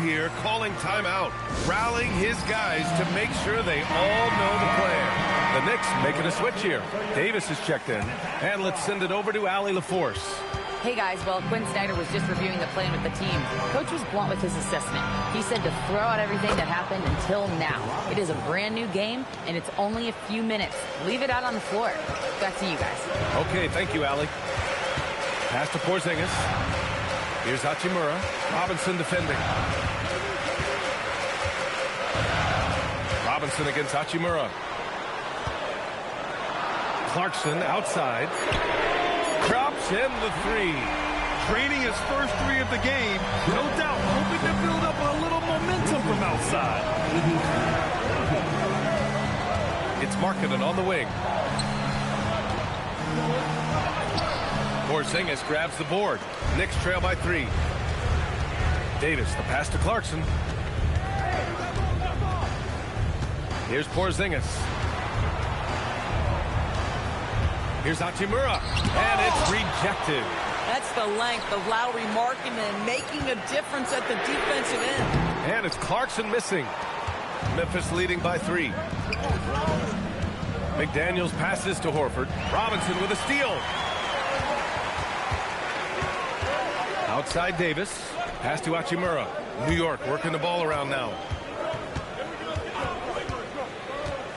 here calling timeout, rallying his guys to make sure they all know the plan. The Knicks making a switch here. Davis is checked in. And let's send it over to Allie LaForce. Hey guys, well, Quinn Snyder was just reviewing the plan with the team. Coach was blunt with his assessment. He said to throw out everything that happened until now. It is a brand new game, and it's only a few minutes. Leave it out on the floor. Back to you guys. Okay, thank you, Allie. Pass to Porzingis. Here's Hachimura. Robinson defending. Robinson against Hachimura. Clarkson outside. Drops in the 3. Training his first 3 of the game. No doubt hoping to build up a little momentum from outside. It's Markkanen on the wing. Porzingis grabs the board. Knicks trail by 3. Davis, the pass to Clarkson. Here's Porzingis. Here's Hachimura, and it's rejected. That's the length of Lowry Markkanen making a difference at the defensive end. And it's Clarkson missing. Memphis leading by 3. McDaniels passes to Horford. Robinson with a steal. Outside Davis. Pass to Hachimura. New York working the ball around now.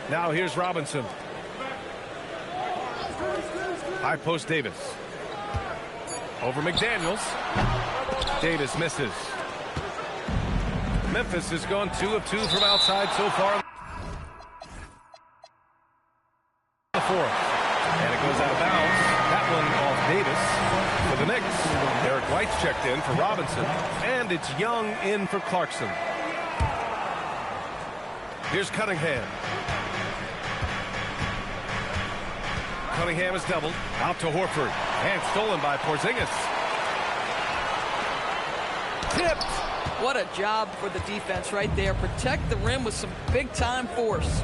Now here's Robinson. High post Davis. Over McDaniels. Davis misses. Memphis has gone 2 of 2 from outside so far. The fourth. And it goes out of bounds. That one off Davis. For the Knicks, Derek White's checked in for Robinson. And it's Young in for Clarkson. Here's Cunningham. Cunningham is doubled. Out to Horford. And stolen by Porzingis. Tipped. What a job for the defense right there. Protect the rim with some big-time force.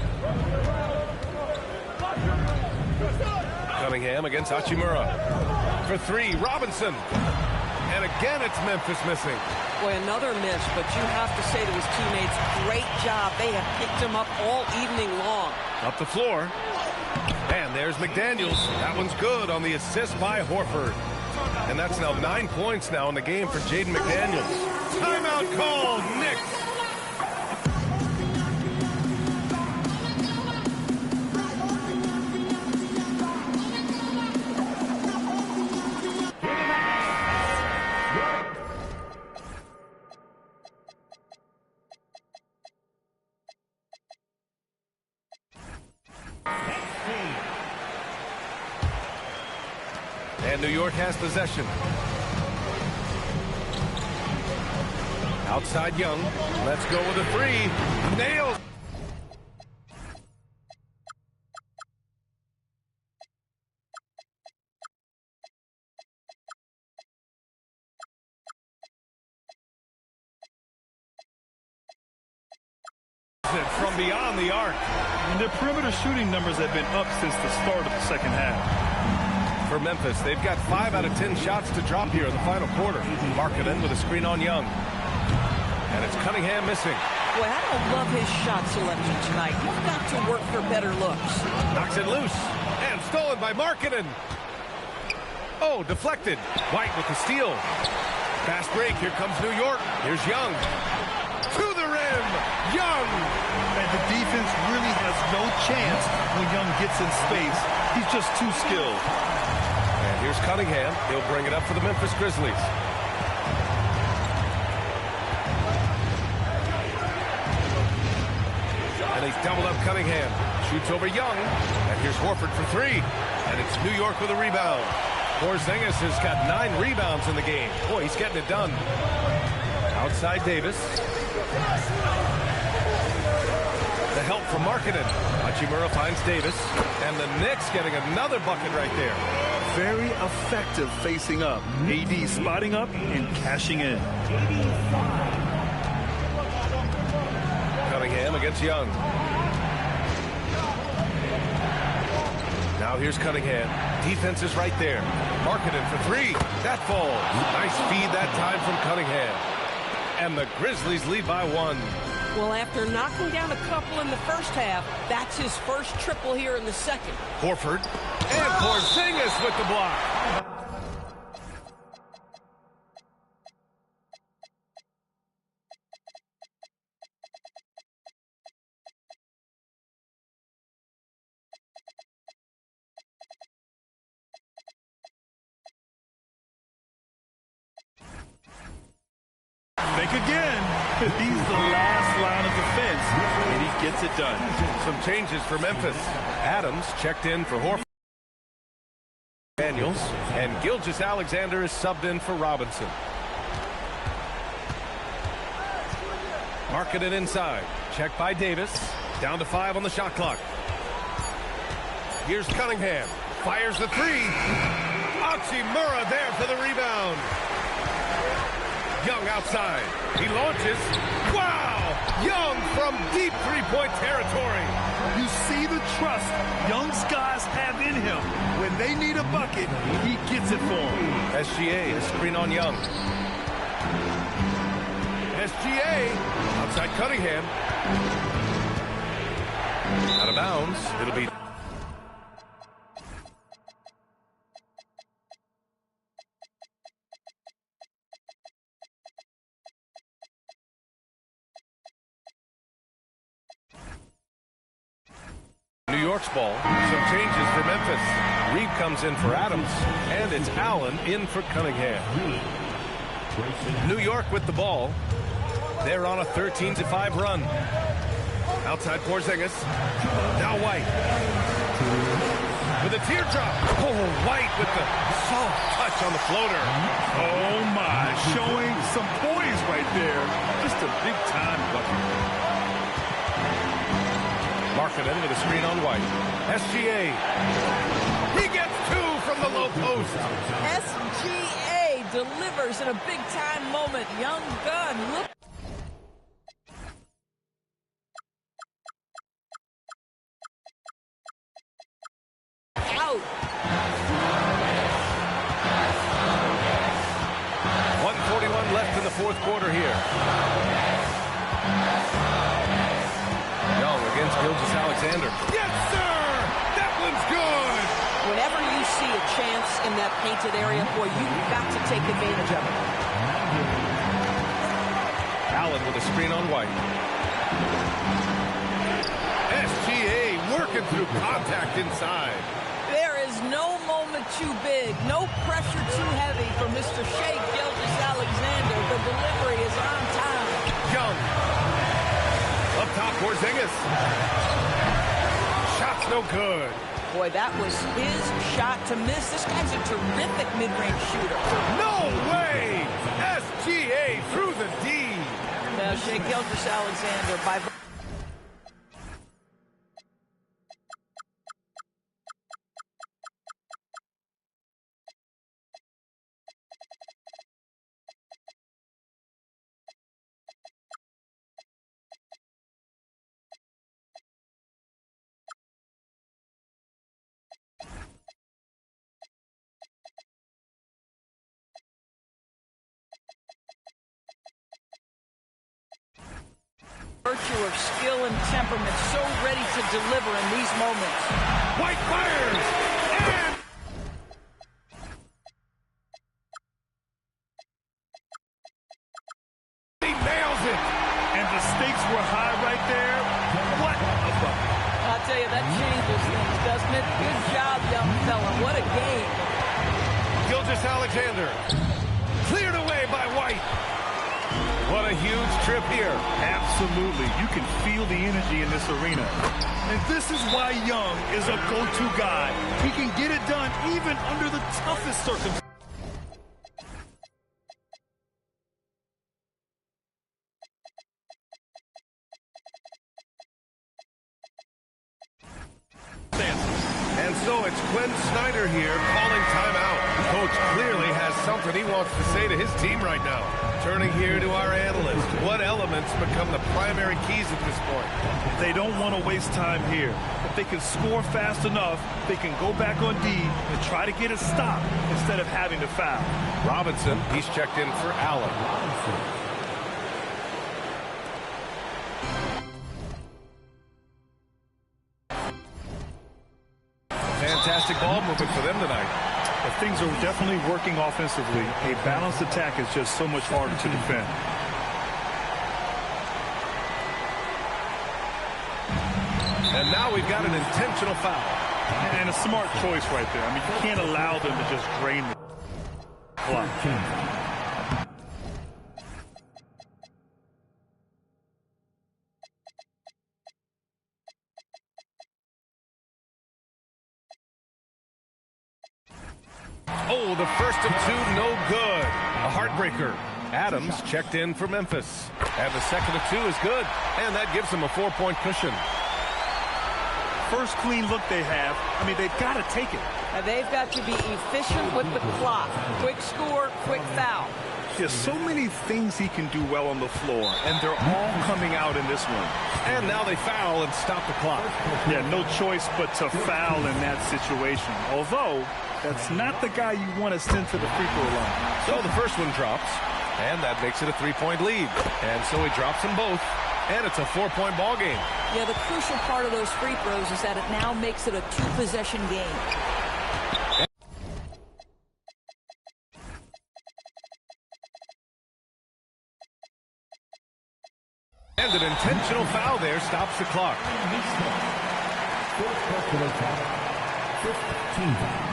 Cunningham against Hachimura. For 3, Robinson. And again, it's Memphis missing. Boy, another miss, but you have to say to his teammates, great job. They have picked him up all evening long. Up the floor. And there's McDaniels. That one's good on the assist by Horford. And that's now 9 points now in the game for Jaden McDaniels. Timeout call, Knicks. And New York has possession. Outside Young. Let's go with a 3. Nails. From beyond the arc. And their perimeter shooting numbers have been up since the start of the second half. For Memphis, they've got 5 out of 10 shots to drop here in the final quarter. Markkanen with a screen on Young. And it's Cunningham missing. Boy, I don't love his shot selection tonight. He's got to work for better looks. Knocks it loose. And stolen by Markkanen. Oh, deflected. White with the steal. Fast break. Here comes New York. Here's Young. To the rim. Young. And the defense really has no chance when Young gets in space. He's just too skilled. And here's Cunningham. He'll bring it up for the Memphis Grizzlies. And he's doubled up Cunningham. Shoots over Young. And here's Horford for 3. And it's New York with a rebound. Porzingis has got 9 rebounds in the game. Boy, he's getting it done. Outside Davis. The help from Markkanen. Hachimura finds Davis. And the Knicks getting another bucket right there. Very effective facing up. AD spotting up and cashing in. Cunningham against Young. Now here's Cunningham. Defense is right there. Markkanen for 3. That falls. Nice feed that time from Cunningham. And the Grizzlies lead by 1. Well, after knocking down a couple in the first half, that's his first triple here in the second. Horford and Porzingis with the block. Think again. He's the last line of defense, and he gets it done. Some changes for Memphis. Adams checked in for Horford. Daniels and Gilgeous-Alexander is subbed in for Robinson. Markkanen inside. Checked by Davis. Down to 5 on the shot clock. Here's Cunningham. Fires the 3. Hachimura there for the rebound. Young Young outside. He launches. Wow! Young from deep three-point territory. You see the trust Young's guys have in him. When they need a bucket, he gets it for them. SGA, a screen on Young. SGA, outside Cunningham. Out of bounds. It'll be... New York's ball. Some changes for Memphis. Reed comes in for Adams, and it's Allen in for Cunningham. New York with the ball. They're on a 13-5 run. Outside Porzingis. Now White. With a teardrop. Oh, White with the soft touch on the floater. Oh, my. Showing some poise right there. Just a big-time bucket. Markkanen with a screen on White. SGA. He gets two from the low post. SGA delivers in a big-time moment. Young gun. Look. Out. 1:41 left in the fourth quarter here. Young against Gilgeous-Alexander. Yes, sir! That one's good! Whenever you see a chance in that painted area, boy, you've got to take advantage of it. Allen with a screen on White. SGA working through contact inside. There is no moment too big, no pressure too heavy for Mr. Shai Gilgeous-Alexander. The delivery is on time. Young. Up top, Porzingis. Shot's no good. Boy, that was his shot to miss. This guy's a terrific mid-range shooter. No way! SGA through the D. Now, Shai Gilgeous-Alexander by... virtue of skill and temperament, so ready to deliver in these moments. White fires! And... he nails it! And the stakes were high right there. What a bucket. I'll tell you, that changes things, doesn't it? Good job, young fella. What a game. Gilgeous-Alexander. Cleared away by White. What a huge trip here. Absolutely. You can feel the energy in this arena. And this is why Young is a go-to guy. He can get it done even under the toughest circumstances. And so it's Quinn Snyder here calling timeout. Coach clearly has something he wants to say to his team right now. Turning here to our analyst. What elements become the primary keys at this point? They don't want to waste time here. If they can score fast enough, they can go back on D and try to get a stop instead of having to foul. Robinson, he's checked in for Allen. Fantastic ball movement for them tonight. But things are definitely working offensively. A balanced attack is just so much harder to defend. And now we've got an intentional foul. And a smart choice right there. I mean, you can't allow them to just drain the clock. Oh, the first of two, no good. A heartbreaker. Adams checked in for Memphis. And the second of two is good. And that gives them a 4-point cushion. First clean look they have. I mean, they've got to take it. And they've got to be efficient with the clock. Quick score, quick foul. There's so many things he can do well on the floor, and they're all coming out in this one. And now they foul and stop the clock. Yeah, no choice but to foul in that situation. Although, that's not the guy you want to send to the free throw line. So the first one drops, and that makes it a 3-point lead. And so he drops them both, and it's a 4-point ball game. Yeah, the crucial part of those free throws is that it now makes it a 2-possession game. And an intentional foul there stops the clock. First personal foul. 15 foul.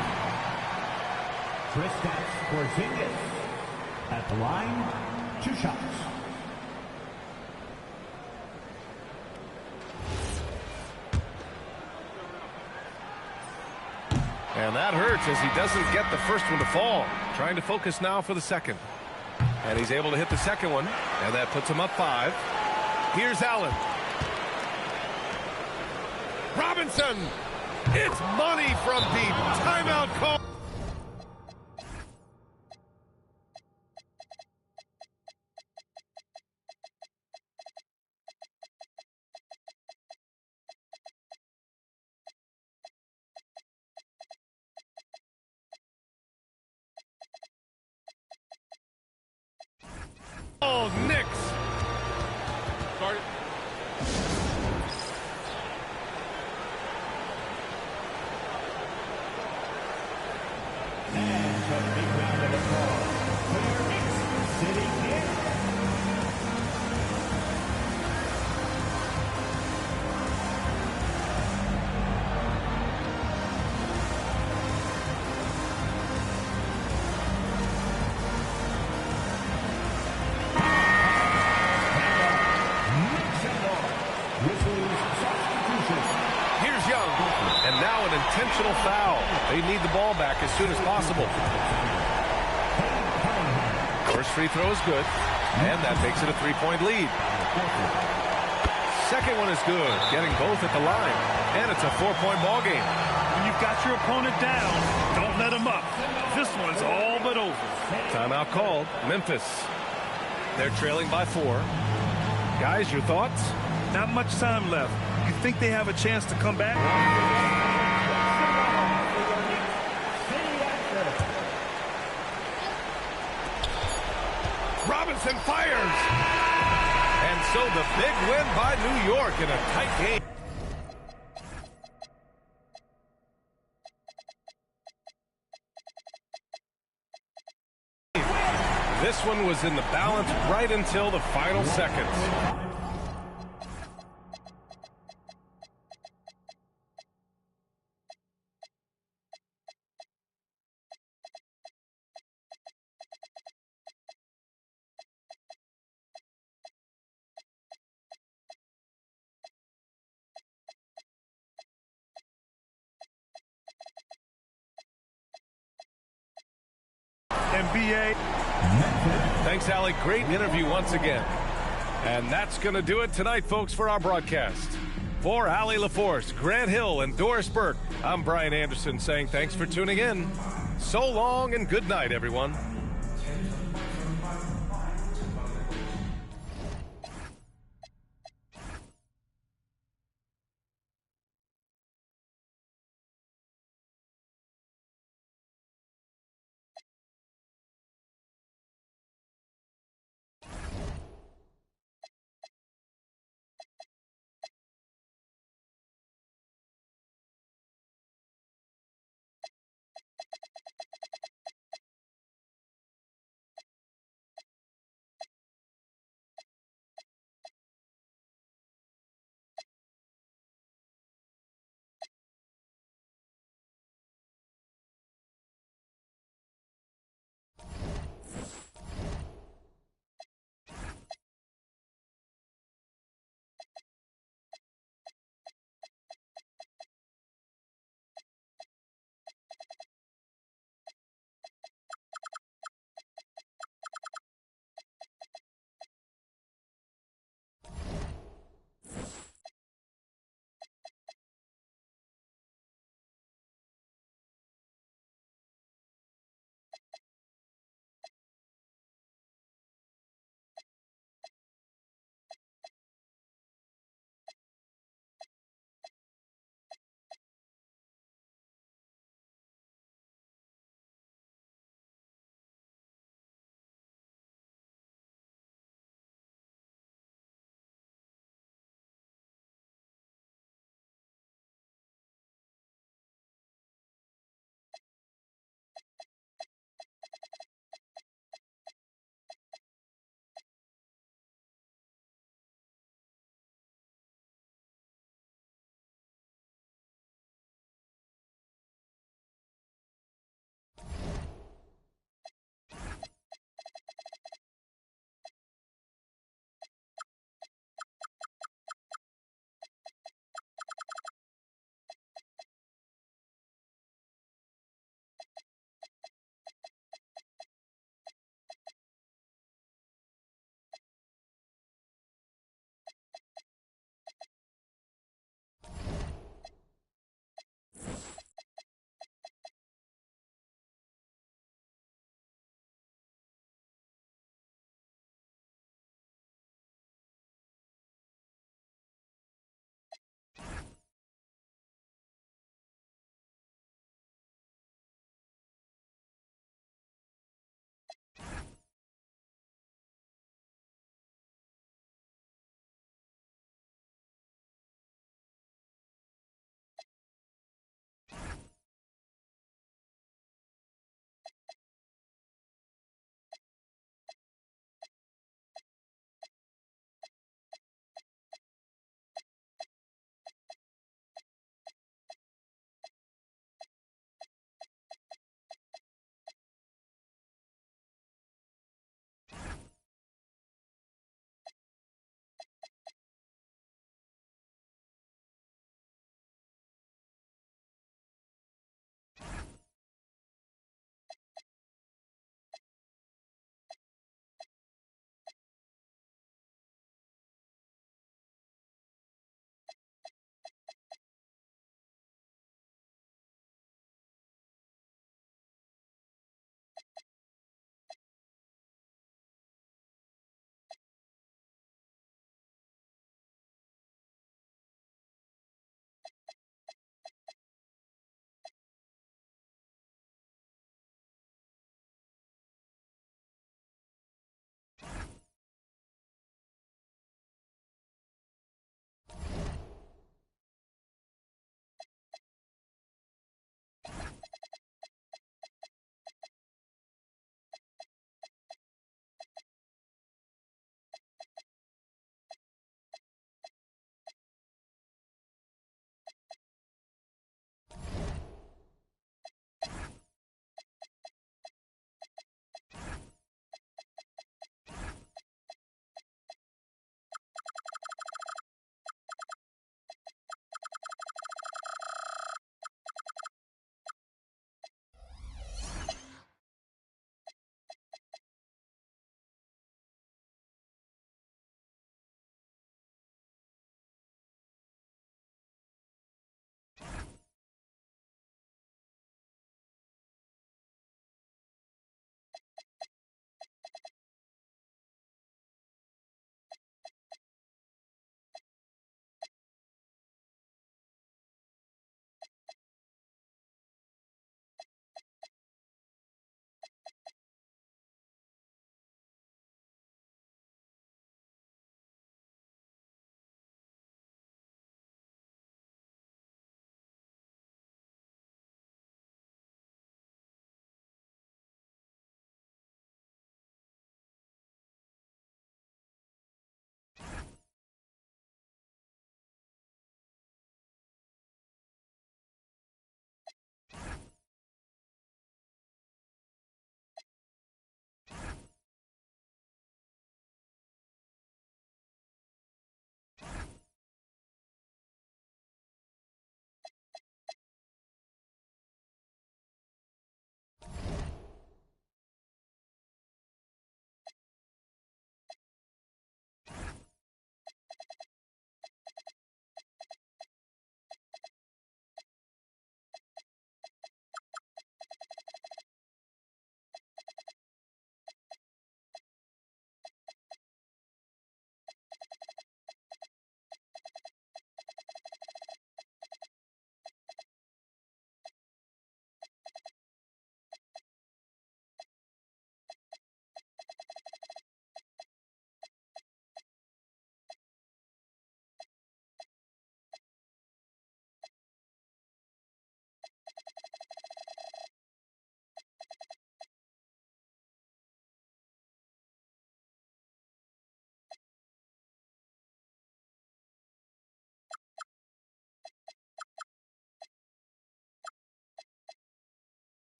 Kristaps Porzingis at the line, 2 shots. And that hurts as he doesn't get the first one to fall. Trying to focus now for the second. And he's able to hit the second one, and that puts him up 5. Here's Allen. Robinson. It's money from deep. Timeout call. Oh, Knicks. Start it. And a big round of applause for your Knicks sitting here. Here's Young. And now an intentional foul. They need the ball back as soon as possible. First free throw is good. And that makes it a 3-point lead. Second one is good. Getting both at the line. And it's a 4-point ball game. When you've got your opponent down, don't let him up. This one's all but over. Timeout called. Memphis. They're trailing by 4. Guys, your thoughts? Not much time left. You think they have a chance to come back? Robinson fires. And so the big win by New York in a tight game. This one was in the balance right until the final seconds. NBA. Thanks, Allie. Great interview once again. And that's going to do it tonight, folks, for our broadcast. For Allie LaForce, Grant Hill, and Doris Burke, I'm Brian Anderson saying thanks for tuning in. So long and good night, everyone.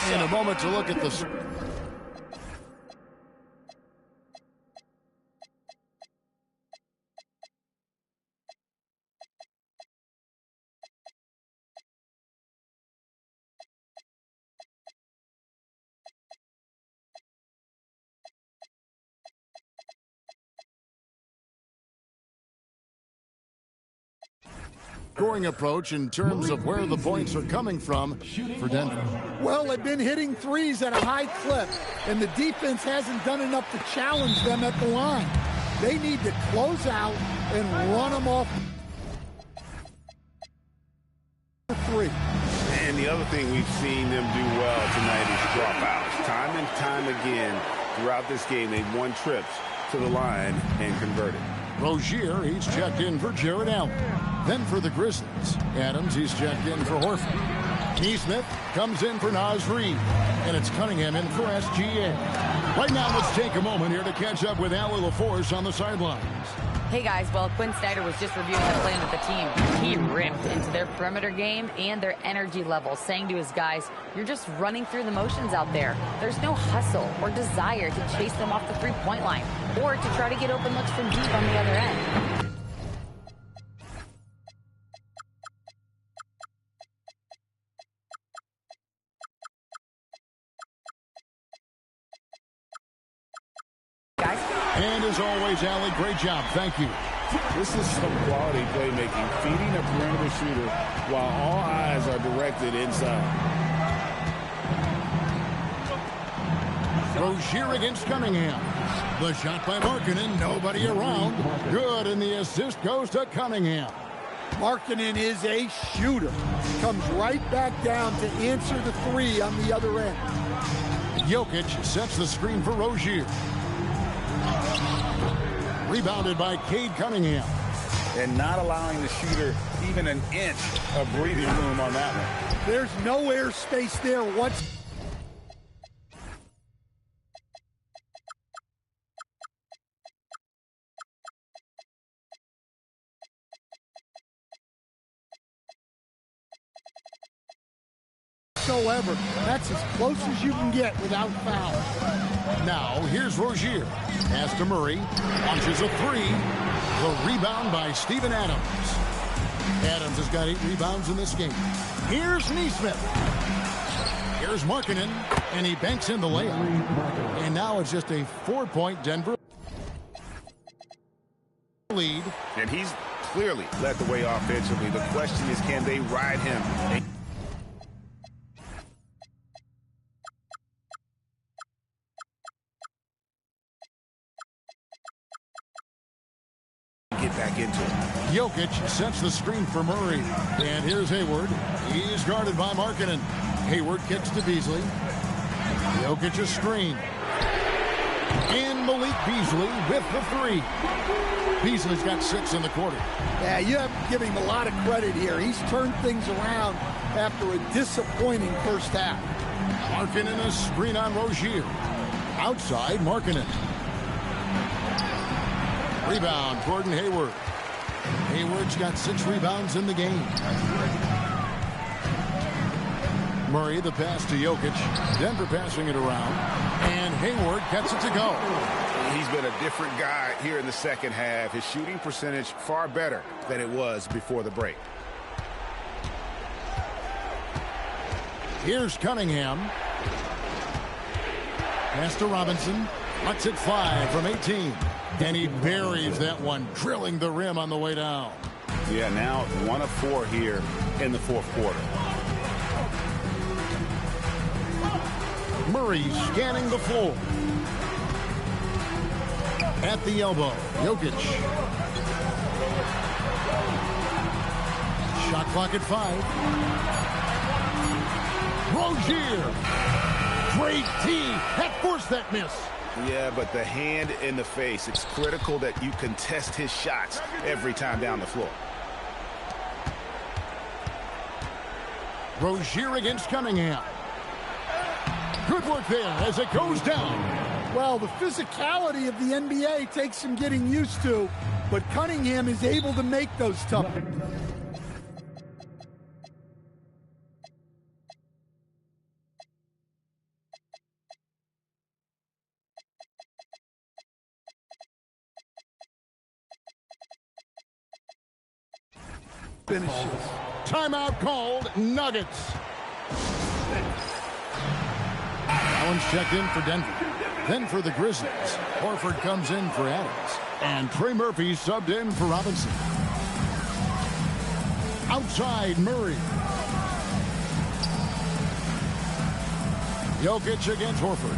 And a moment to look at the... scoring approach in terms of where the points are coming from for Denver. Well, they've been hitting threes at a high clip, and the defense hasn't done enough to challenge them at the line. They need to close out and run them off the three. And the other thing we've seen them do well tonight is dropouts. Time and time again throughout this game, they've won trips to the line and converted. Rozier, he's checked in for Jared Allen. Then for the Grizzlies, Adams, he's checked in for Horford. Neesmith comes in for Naz Reid. And it's Cunningham in for SGA. Right now, let's take a moment here to catch up with Allie LaForce on the sidelines. Hey guys, well, Quinn Snyder was just reviewing the plan with the team. He ripped into their perimeter game and their energy level, saying to his guys, you're just running through the motions out there. There's no hustle or desire to chase them off the three-point line or to try to get open looks from deep on the other end. And as always, Allie, great job. Thank you. This is some quality playmaking, feeding a perimeter shooter while all eyes are directed inside. Rozier against Cunningham. The shot by Markkanen, nobody around. Good, and the assist goes to Cunningham. Markkanen is a shooter. Comes right back down to answer the three on the other end. Jokic sets the screen for Rozier. Rebounded by Cade Cunningham. And not allowing the shooter even an inch of breathing room on that one. There's no air space there once. Whatsoever. That's as close as you can get without foul. Now, here's Rozier. Pass to Murray. Launches a three. The rebound by Steven Adams. Adams has got 8 rebounds in this game. Here's Neesmith. Here's Markkanen. And he banks in the layup. And now it's just a 4-point Denver lead. And he's clearly led the way offensively. The question is, can they ride him? Get back into it. Jokic sets the screen for Murray. And here's Hayward. He's guarded by Markkanen. Hayward kicks to Beasley. Jokic a screen. And Malik Beasley with the three. Beasley's got 6 in the quarter. Yeah, you have to give him a lot of credit here. He's turned things around after a disappointing first half. Markkanen a screen on Rozier. Outside, Markkanen. Rebound, Gordon Hayward. Hayward's got 6 rebounds in the game. Murray, the pass to Jokic. Denver passing it around. And Hayward gets it to go. He's been a different guy here in the second half. His shooting percentage far better than it was before the break. Here's Cunningham. Pass to Robinson. Lets it fly from 18. And he buries that one, drilling the rim on the way down. Yeah, now 1 of 4 here in the fourth quarter. Murray scanning the floor. At the elbow, Jokic. Shot clock at 5. Rozier. Great tee. That forced that miss. Yeah, but the hand in the face, it's critical that you contest his shots every time down the floor. Rozier against Cunningham. Good work there as it goes down. Well, the physicality of the NBA takes some getting used to, but Cunningham is able to make those tough. finishes. Timeout called, Nuggets. Allen's checked in for Denver. Then for the Grizzlies, Horford comes in for Adams. And Trey Murphy subbed in for Robinson. Outside, Murray. Jokic against Horford.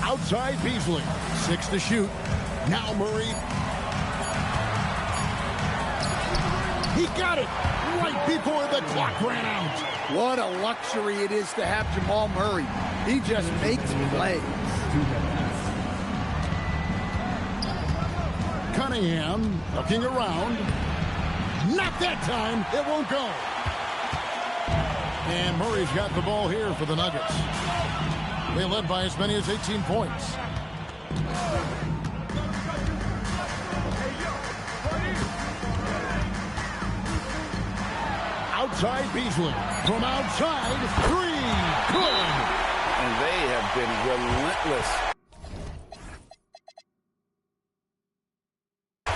Outside, Beasley. 6 to shoot. Now Murray. He got it right before the clock ran out. What a luxury it is to have Jamal Murray. He just makes plays. Cunningham looking around. Not that time. It won't go. And Murray's got the ball here for the Nuggets. They led by as many as 18 points. Outside Beasley. From outside, 3. Good. And they have been relentless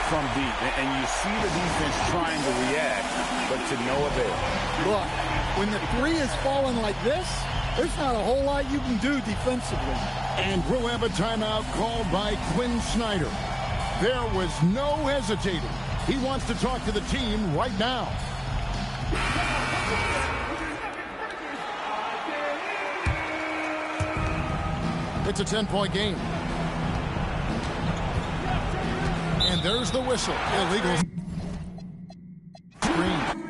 from deep. And you see the defense trying to react, but to no avail. Look, when the 3 is falling like this, there's not a whole lot you can do defensively. And we'll have a timeout called by Quinn Snyder. There was no hesitating. He wants to talk to the team right now. It's a 10-point game. And there's the whistle. Illegal screen.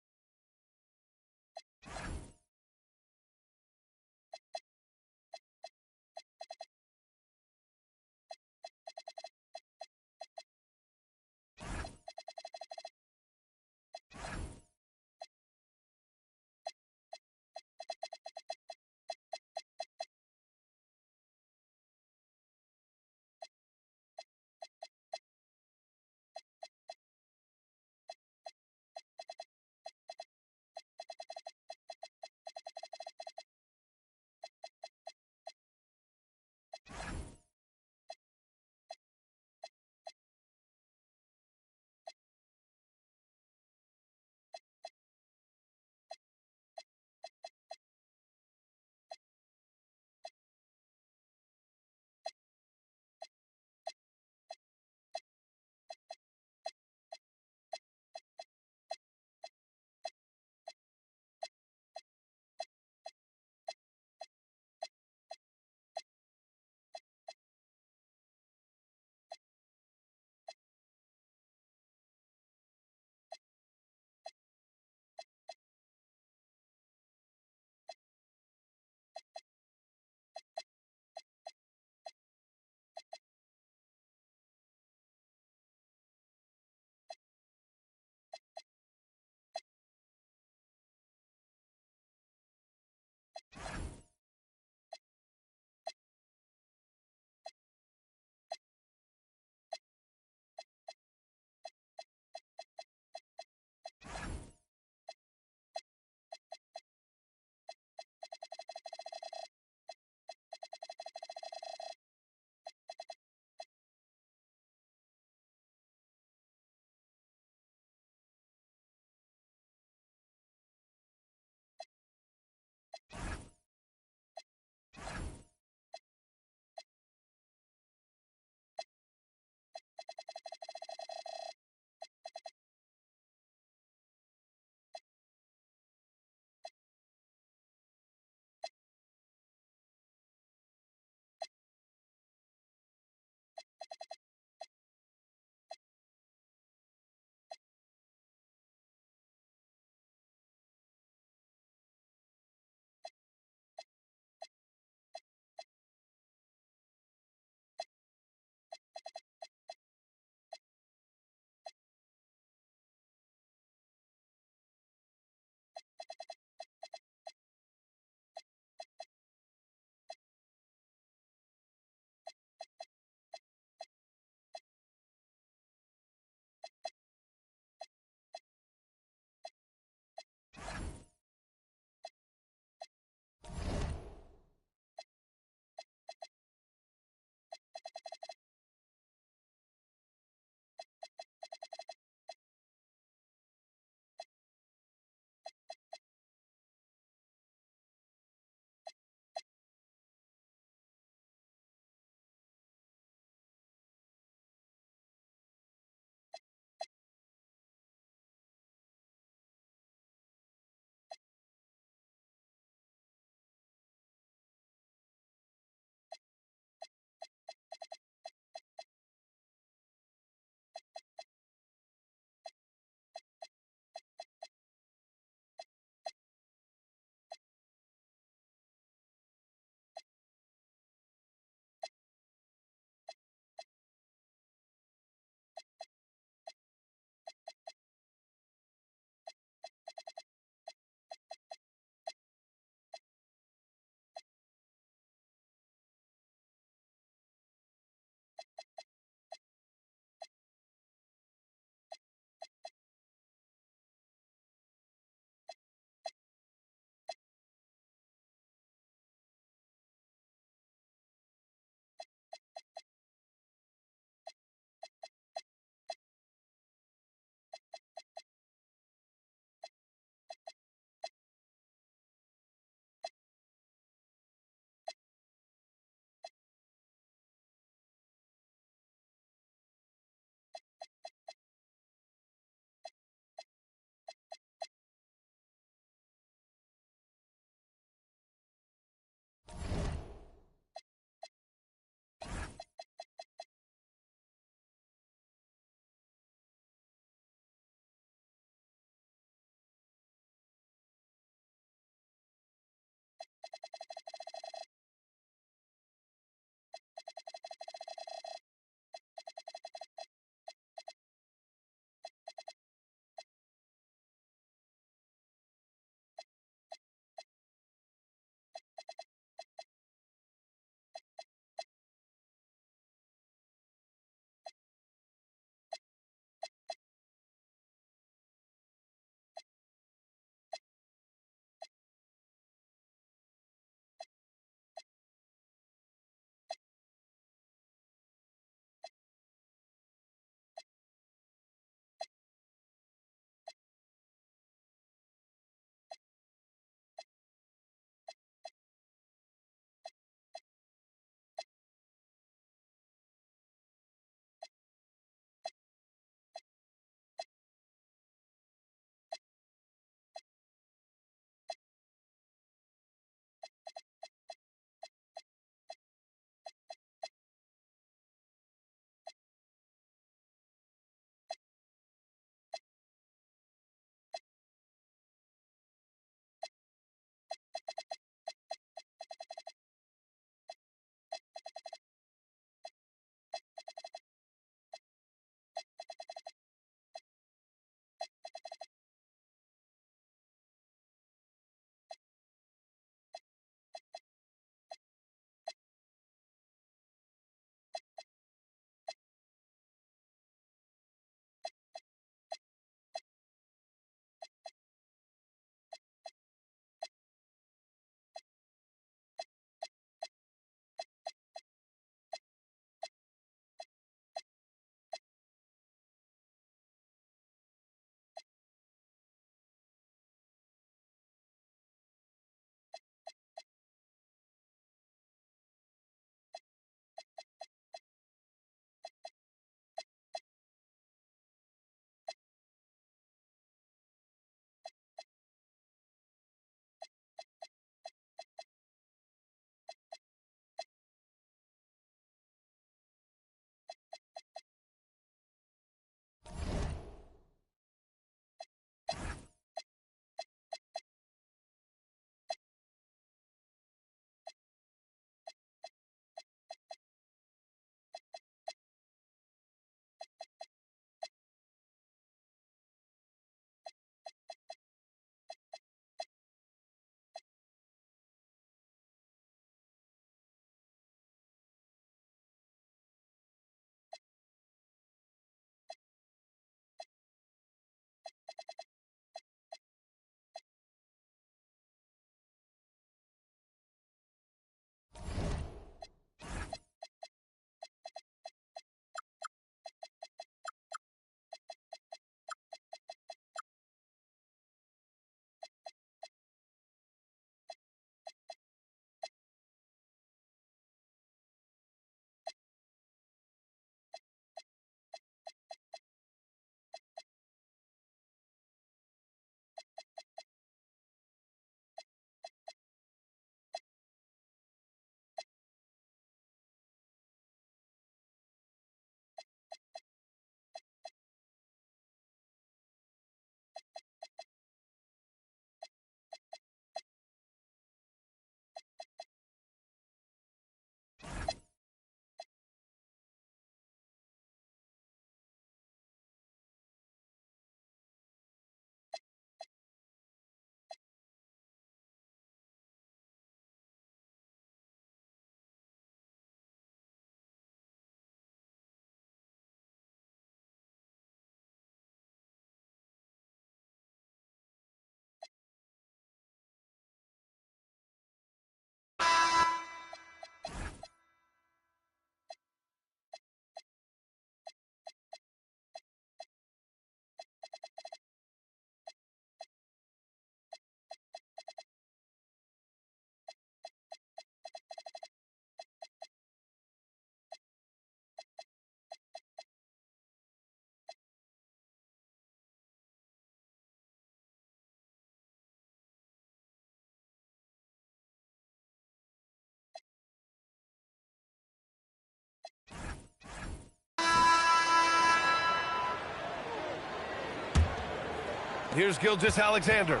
Here's Gilgeous-Alexander.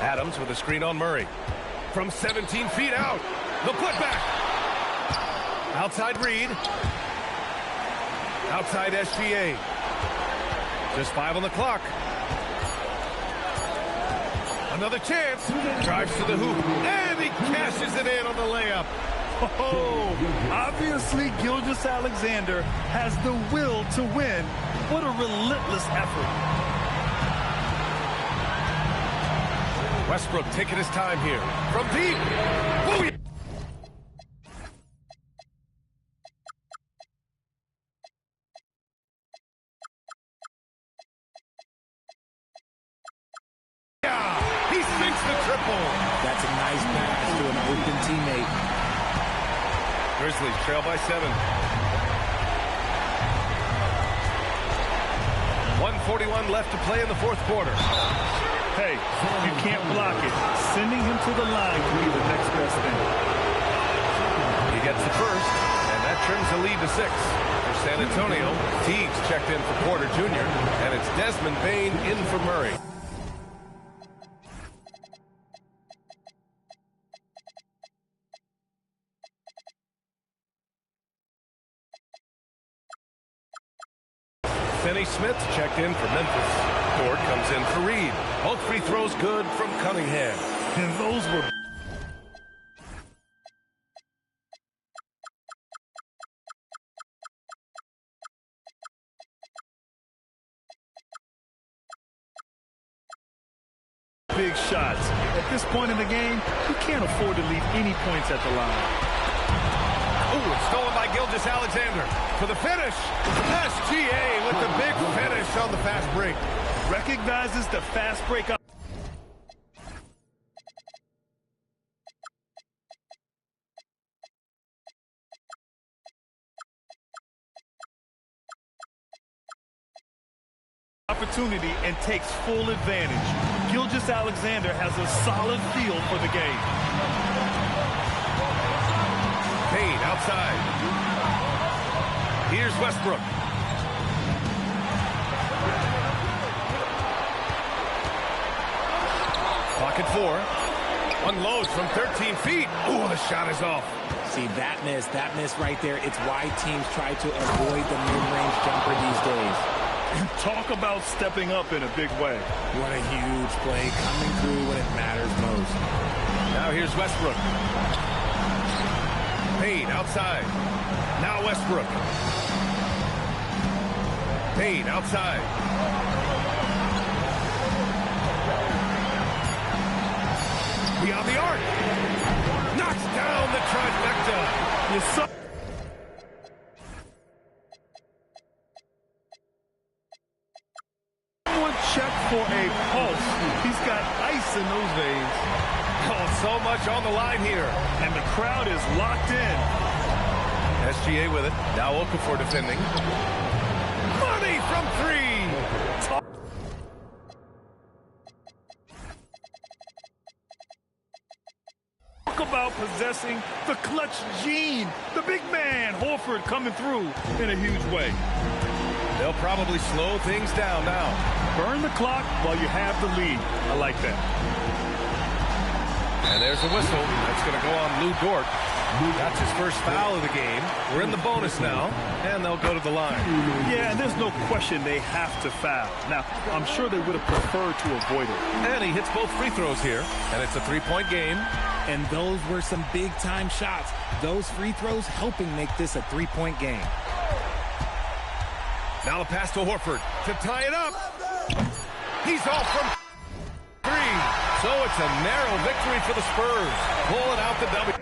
Adams with a screen on Murray. From 17 feet out. The putback. Outside Reed. Outside SGA. Just 5 on the clock. Another chance. Drives to the hoop. And he cashes it in on the layup. Oh, obviously Gilgeous-Alexander has the will to win. What a relentless effort. Westbrook taking his time here. From deep. Booyah! He sinks the triple. That's a nice pass to an open teammate. Grizzlies trail by 7. 1:41 left to play in the fourth quarter. Hey, you can't block it. Sending him to the line will be the next best thing. He gets the first, and that trims the lead to 6. For San Antonio, Teagues checked in for Porter Jr., and it's Desmond Bane in for Murray. Finney Smith checked in for Memphis. Ford comes in for Reed. Both free throws good from Cunningham. And those were... big shots. At this point in the game, you can't afford to leave any points at the line. Ooh, stolen by Gilgeous-Alexander for the finish. SGA with the big finish on the fast break. Recognizes the fast break. Opportunity and takes full advantage. Gilgeous-Alexander has a solid feel for the game. Payne outside. Here's Westbrook. Pocket 4. Unloads from 13 feet. Ooh, the shot is off. See, that miss right there. It's why teams try to avoid the mid-range jumper these days. Talk about stepping up in a big way. What a huge play, coming through when it matters most. Now here's Westbrook. Payne outside. Now Westbrook. Payne outside. Beyond the arc. Knocks down the trifecta. You saw. Someone check for a pulse. He's got ice in those veins. Oh, so much on the line here. And the crowd is locked in. SGA with it. Now Okafor defending. Money from 3. Talk about possessing the clutch gene. The big man, Horford, coming through in a huge way. They'll probably slow things down now. Burn the clock while you have the lead. I like that. And there's the whistle. That's going to go on Lou Dort. That's his first foul of the game. We're in the bonus now, and they'll go to the line. Yeah, and there's no question they have to foul. Now, I'm sure they would have preferred to avoid it. And he hits both free throws here, and it's a 3-point game. And those were some big-time shots. Those free throws helping make this a 3-point game. Now the pass to Horford to tie it up. He's off from 3. So it's a narrow victory for the Spurs. Pulling out the W.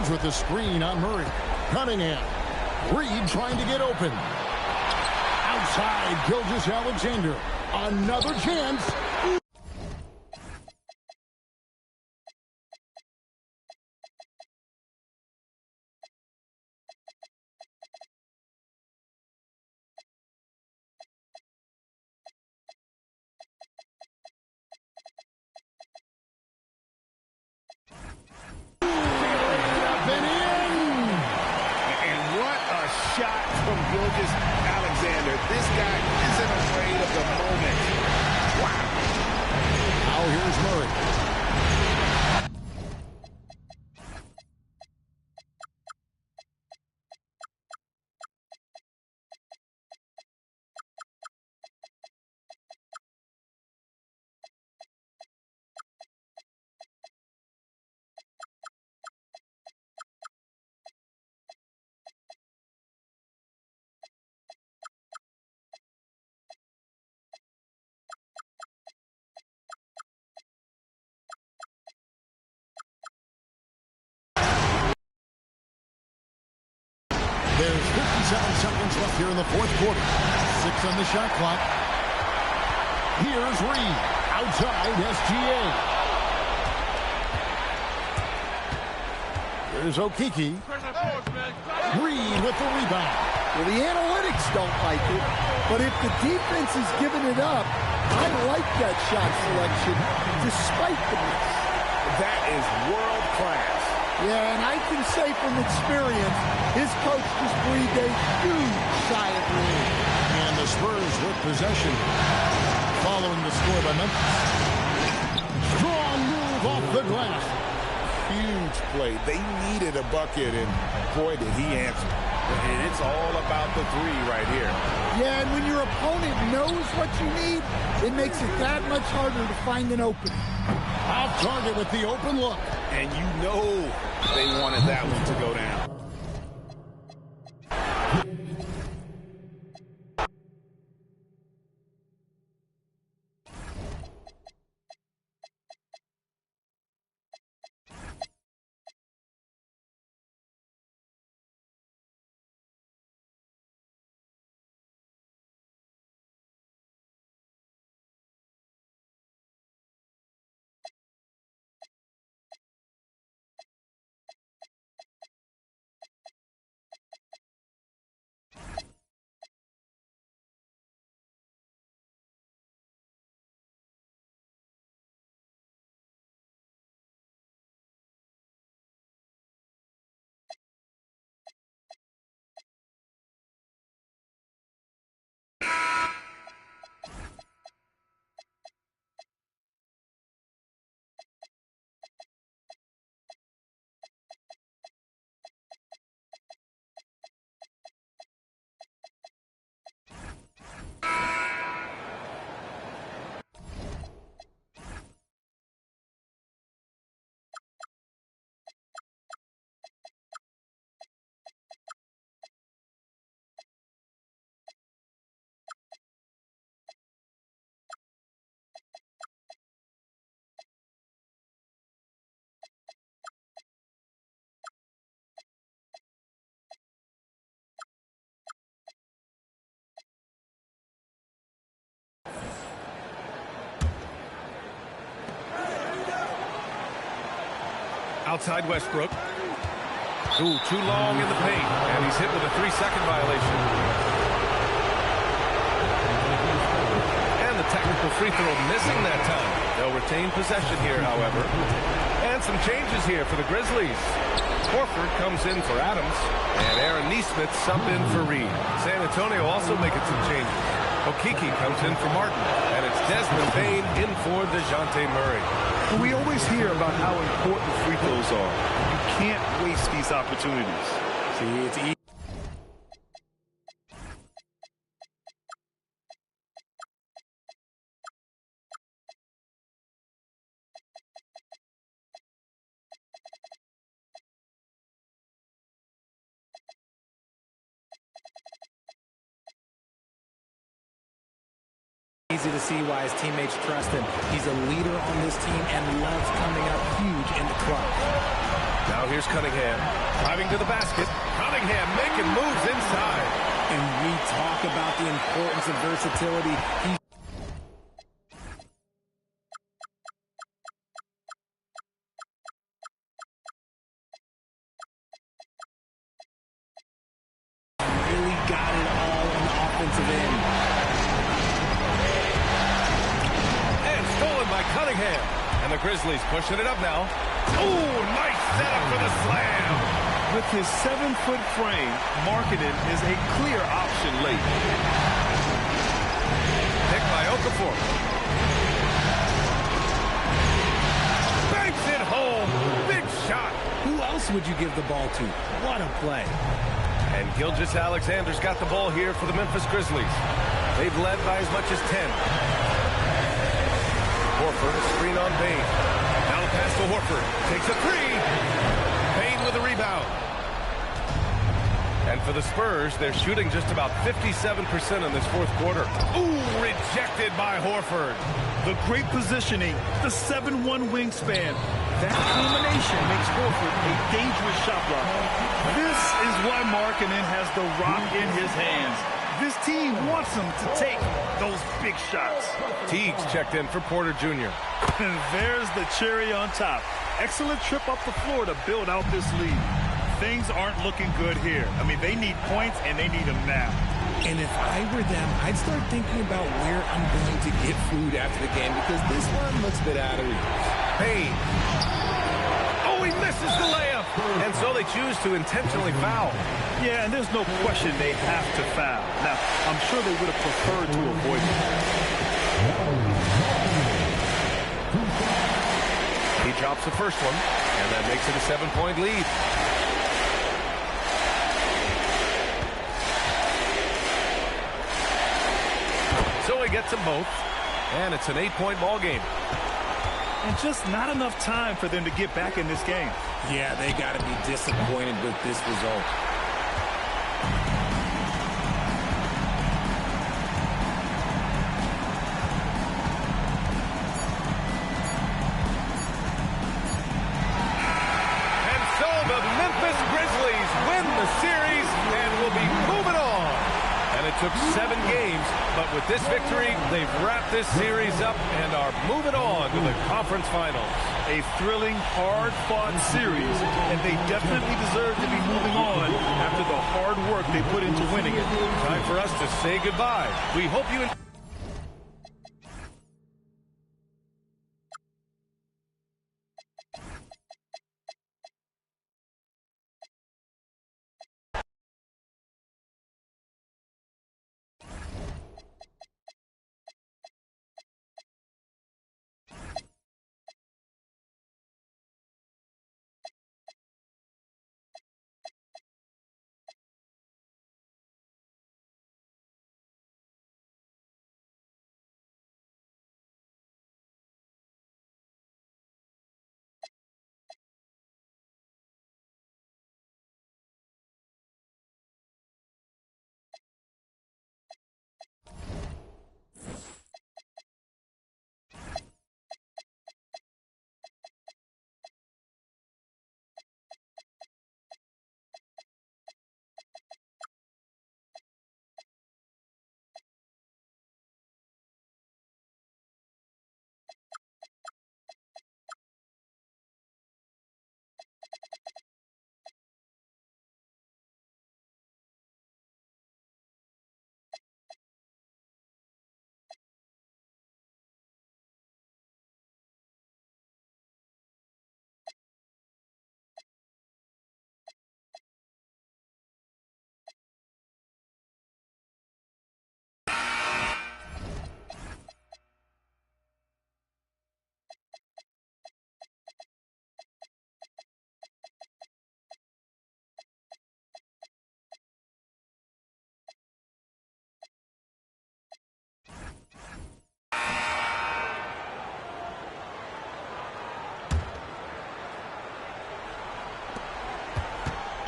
Adams with the screen on Murray. Cunningham. Reed trying to get open. Outside, Gilgeous-Alexander. Another chance. Shot from Gilgeous-Alexander. This guy isn't afraid of the moment. Wow. Now here's Murray. There's 57 seconds left here in the fourth quarter. 6 on the shot clock. Here's Reed. Outside SGA. There's Okeke. Reed with the rebound. Well, the analytics don't like it, but if the defense is giving it up, I like that shot selection despite the miss. That is world class. Yeah, and I can say from experience, his coach just breathed a huge sigh of relief. And the Spurs with possession following the score by Memphis. Strong move off the glass. Huge play. They needed a bucket, and boy, did he answer. And it's all about the three right here. Yeah, and when your opponent knows what you need, it makes it that much harder to find an opening. Off target with the open look. And you know they wanted that one to go down. Outside Westbrook. Ooh, too long in the paint. And he's hit with a 3-second violation. And the technical free throw missing that time. They'll retain possession here, however. And some changes here for the Grizzlies. Horford comes in for Adams. And Aaron Nesmith sub in for Reed. San Antonio also making some changes. Okeke comes in for Martin. And it's Desmond Bane in for DeJounte Murray. We always hear about how important free throws are. You can't waste these opportunities. See, it's easy. Easy to see why his teammates trust him. He's a leader on this team and loves coming up huge in the clutch. Now here's Cunningham. Driving to the basket. Cunningham making moves inside. And we talk about the importance of versatility. Really got it all on the offensive end. And stolen by Cunningham. And the Grizzlies pushing it up now. Ooh, nice setup for the slam. With his 7-foot frame, Markkanen is a clear option late. Picked by Okafor. Banks it home. Big shot. Who else would you give the ball to? What a play. And Gilgeous-Alexander's got the ball here for the Memphis Grizzlies. They've led by as much as 10. Horford, screen on Bane. Now the pass to Horford. Takes a three. Bane with a rebound. And for the Spurs, they're shooting just about 57% in this fourth quarter. Ooh, rejected by Horford. The great positioning, the 7'1" wingspan. That combination makes Horford a dangerous shot blocker. This is why Markkanen has the rock in his hands. This team wants him to take those big shots. Teague's checked in for Porter Jr. And there's the cherry on top. Excellent trip up the floor to build out this lead. Things aren't looking good here. I mean, they need points, and they need them now. And if I were them, I'd start thinking about where I'm going to get food after the game, because this one looks a bit out of reach. Payne. Oh, he misses the layup. And so they choose to intentionally foul. Yeah, and there's no question they have to foul. Now, I'm sure they would have preferred to avoid it. He drops the first one, and that makes it a 7-point lead. So he gets them both, and it's an 8-point ball game. And just not enough time for them to get back in this game. Yeah, they got to be disappointed with this result. And so the Memphis Grizzlies win the series and will be moving on. And it took 7 games, but with this victory, they've wrapped this series up and are moving on to the conference finals. A thrilling, hard-fought series, and they definitely deserve to be moving on after the hard work they put into winning it. Time for us to say goodbye. We hope you enjoyed.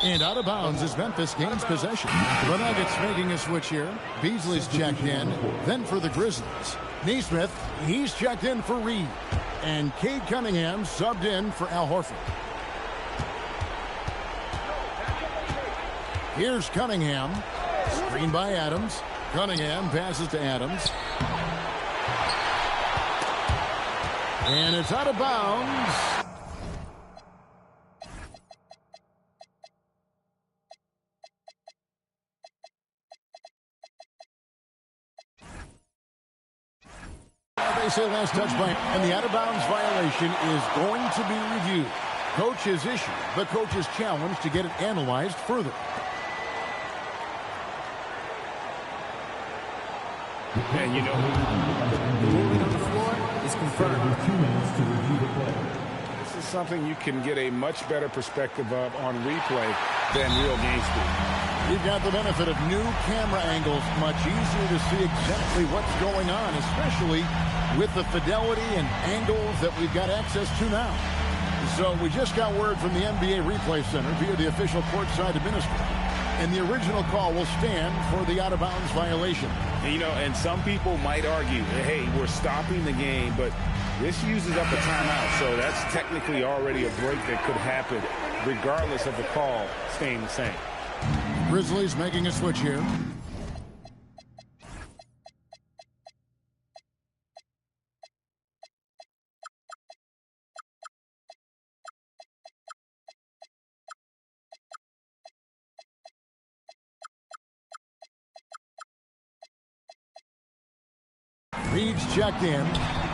And out of bounds as Memphis gains possession. The Nuggets making a switch here. Beasley's checked in. Then for the Grizzlies, Nesmith, he's checked in for Reed. And Cade Cunningham subbed in for Al Horford. Here's Cunningham. Screen by Adams. Cunningham passes to Adams. And it's out of bounds. They say last touch by, and the out-of-bounds violation is going to be reviewed. Coach has issued the coach's challenge to get it analyzed further. And you know, moving on the floor is confirmed. 2 minutes to review the play. this is something you can get a much better perspective of on replay than real game speed. You've got the benefit of new camera angles, much easier to see exactly what's going on, especially with the fidelity and angles that we've got access to now. So we just got word from the NBA Replay Center via the official courtside administrator, and the original call will stand for the out-of-bounds violation. And, you know, and some people might argue, hey, we're stopping the game, but this uses up a timeout, so that's technically already a break that could happen regardless of the call staying the same. Grizzlies making a switch here. Reed's checked in.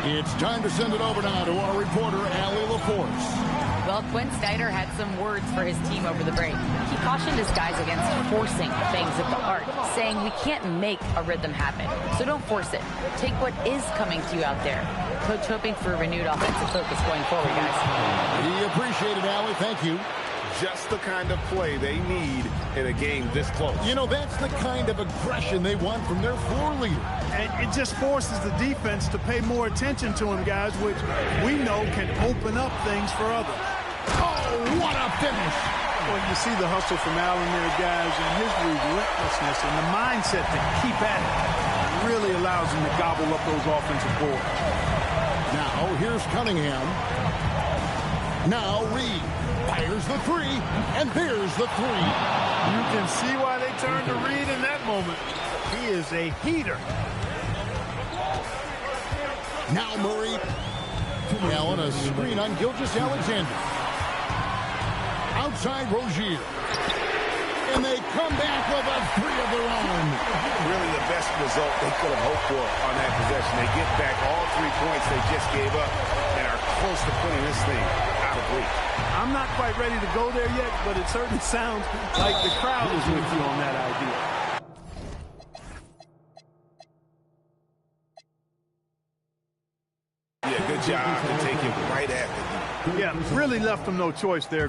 It's time to send it over now to our reporter, Allie LaForce. Well, Quinn Snyder had some words for his team over the break. He cautioned his guys against forcing things at the arc, saying we can't make a rhythm happen, so don't force it. Take what is coming to you out there. Coach hoping for a renewed offensive focus going forward, guys. We appreciate it, Allie. Thank you. Just the kind of play they need in a game this close. You know, that's the kind of aggression they want from their floor leader. And it just forces the defense to pay more attention to him, guys, which we know can open up things for others. Oh, what a finish! Well, you see the hustle from Allen there, guys, and his relentlessness and the mindset to keep at it really allows him to gobble up those offensive boards. Now, here's Cunningham. Now, Reed fires the three, and there's the three. You can see why they turned to Reed in that moment. He is a heater. Now Murray. Allen, a screen on Gilgeous-Alexander. Outside Rozier. And they come back with a three of their own. Really the best result they could have hoped for on that possession. They get back all 3 points they just gave up and are close to putting this thing out of reach. I'm not quite ready to go there yet, but it certainly sounds like the crowd is with you on that idea. Yeah, good job to take him right at the Yeah, really left him no choice there.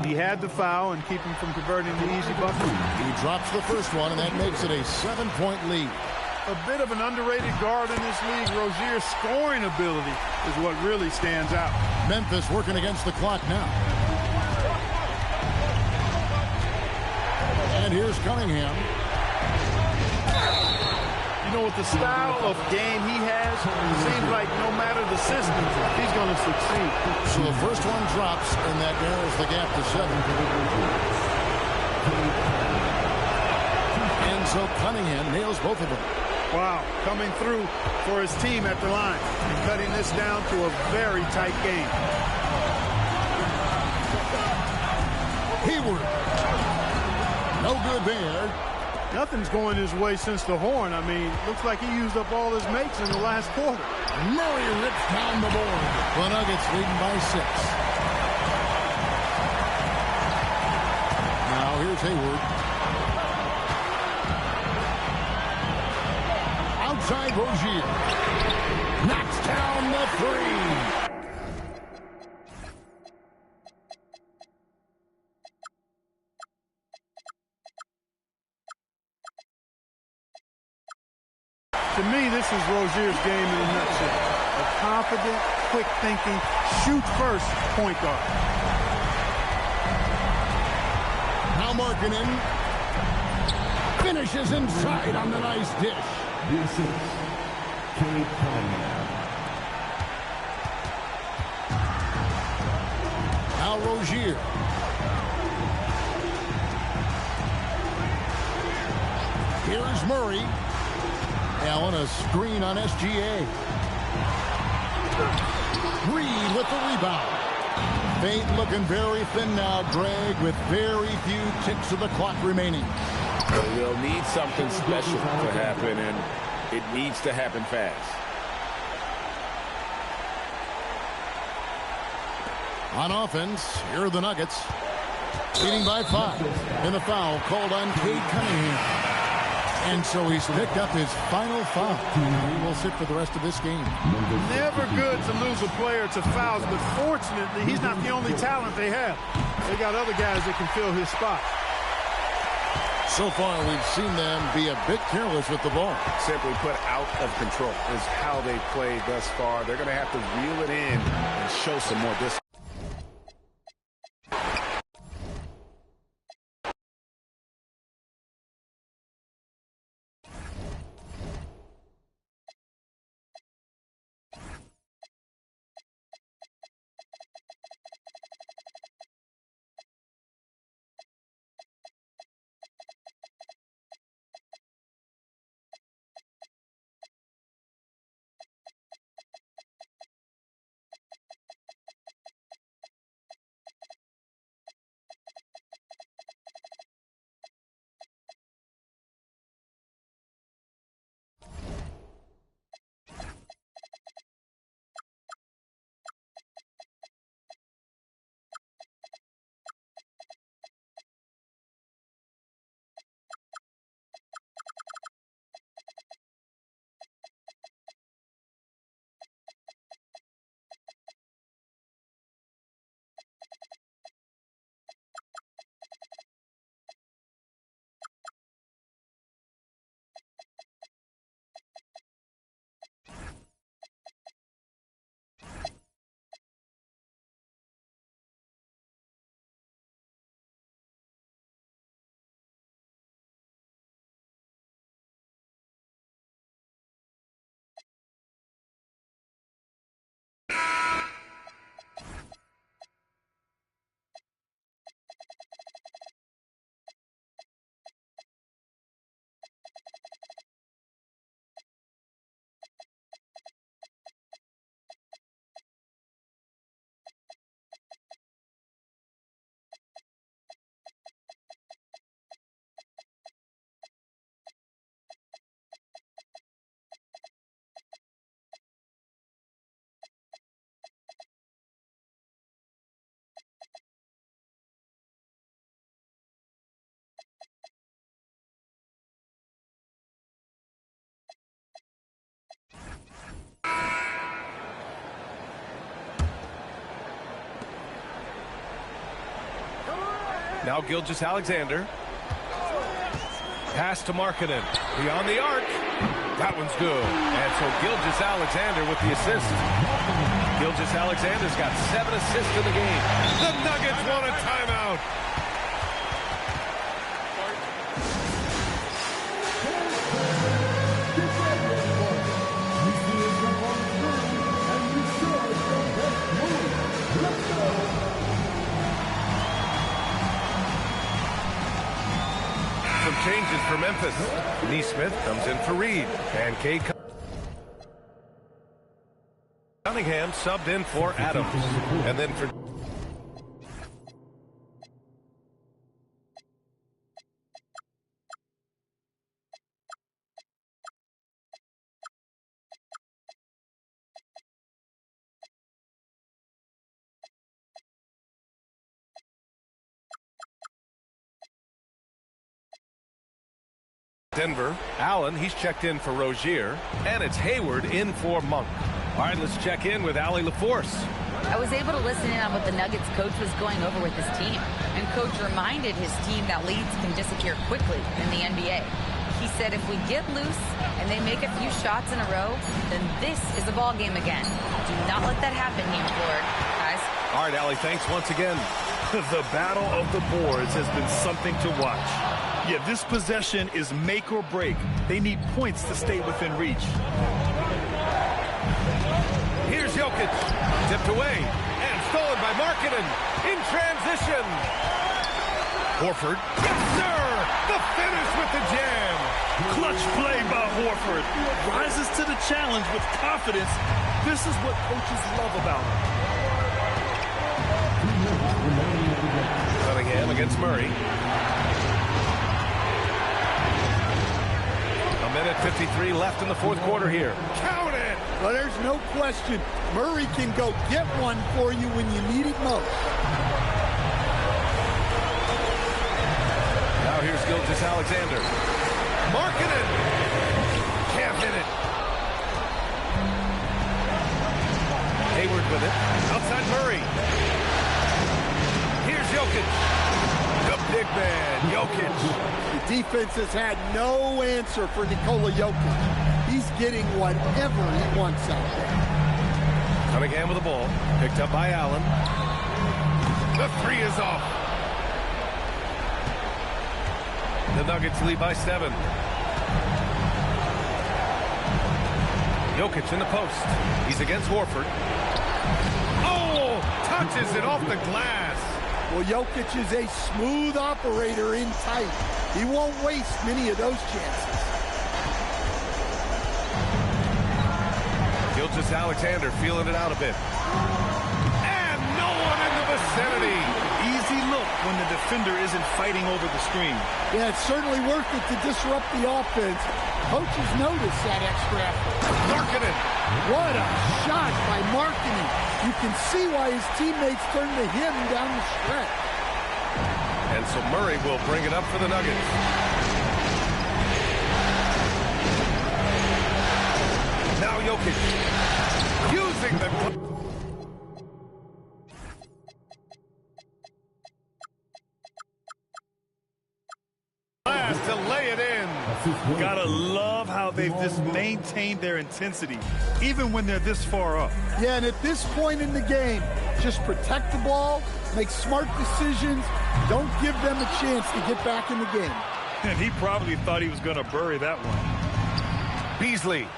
He had the foul and keep him from converting the easy bucket. He drops the first one, and that makes it a 7-point lead. A bit of an underrated guard in this league. Rozier's scoring ability is what really stands out. Memphis working against the clock now. And here's Cunningham. You know, with the style of game he has, it seems like no matter the system, he's going to succeed. So the first one drops, and that narrows the gap to 7. And so Cunningham nails both of them. Wow, coming through for his team at the line and cutting this down to a very tight game. Hayward. No good there. Nothing's going his way since the horn. I mean, looks like he used up all his mates in the last quarter. Murray rips down the board. The Nuggets leading by 6. Now here's Hayward. Outside Rozier. Knocks down the three. To me, this is Rozier's game in a nutshell. A confident, quick-thinking, shoot-first point guard. Now Markkanen finishes inside on the nice dish. This is Cade Cunningham. Now Rozier. Here's Murray. Allen, a screen on SGA. Reed with the rebound. Fate looking very thin now, Greg, with very few ticks of the clock remaining. They'll need something special to happen, and it needs to happen fast. On offense, here are the Nuggets. Leading by 5. And the foul called on Cade Cunningham. And so he's picked up his final foul. He will sit for the rest of this game. Never good to lose a player to fouls, but fortunately, he's not the only talent they have. They got other guys that can fill his spot. So far, we've seen them be a bit careless with the ball. Simply put, out of control is how they played thus far. They're going to have to reel it in and show some more discipline. Now Gilgeous-Alexander. Pass to Markkanen. Beyond the arc. That one's good. And so Gilgeous-Alexander with the assist. Gilgeous-Alexander's got 7 assists in the game. The Nuggets want a timeout. Some changes for Memphis. Neesmith comes in for Reed. And Cade Cunningham subbed in for Adams. And then for Denver. Allen, he's checked in for Rozier. And it's Hayward in for Monk. All right, let's check in with Allie LaForce. I was able to listen in on what the Nuggets coach was going over with his team. And coach reminded his team that leads can disappear quickly in the NBA. He said if we get loose and they make a few shots in a row, then this is a ball game again. Do not let that happen, he implored. Guys. All right, Allie, thanks once again. The battle of the boards has been something to watch. Yeah, this possession is make or break. They need points to stay within reach. Here's Jokic. Tipped away. And stolen by Markkanen. In transition. Horford. Yes, sir! The finish with the jam. Horford rises to the challenge with confidence. This is what coaches love about him. Cunningham against Murray. A minute 53 left in the fourth quarter here. Count it! Well, there's no question. Murray can go get one for you when you need it most. Now here's Gilgeous-Alexander. Markkanen! Can't hit it. Hayward with it. Outside Murray. Here's Jokic. The big man, Jokic. The defense has had no answer for Nikola Jokic. He's getting whatever he wants out there. Cunningham with the ball. Picked up by Allen. The three is off. The Nuggets lead by 7. Jokic in the post. He's against Horford. Oh! Touches it off the glass. Well, Jokic is a smooth operator in tight. He won't waste many of those chances. Gilgeous-Alexander feeling it out a bit. And no one in the vicinity. Easy look when the defender isn't fighting over the screen. Yeah, it's certainly worth it to disrupt the offense. Coaches notice that extra effort. Markkanen. What a shot by Markkanen. You can see why his teammates turn to him down the stretch. And so Murray will bring it up for the Nuggets. Now Jokic. Using the to lay it in. Gotta love how they've just maintained their intensity, even when they're this far up. Yeah, and at this point in the game, just protect the ball, make smart decisions, don't give them a chance to get back in the game. And he probably thought he was going to bury that one. Beasley.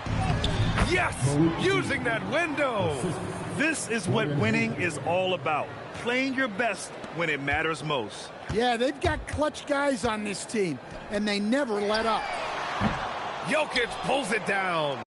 Yes! Using that window! This is what winning is all about. Playing your best when it matters most. Yeah, they've got clutch guys on this team, and they never let up. Jokic pulls it down.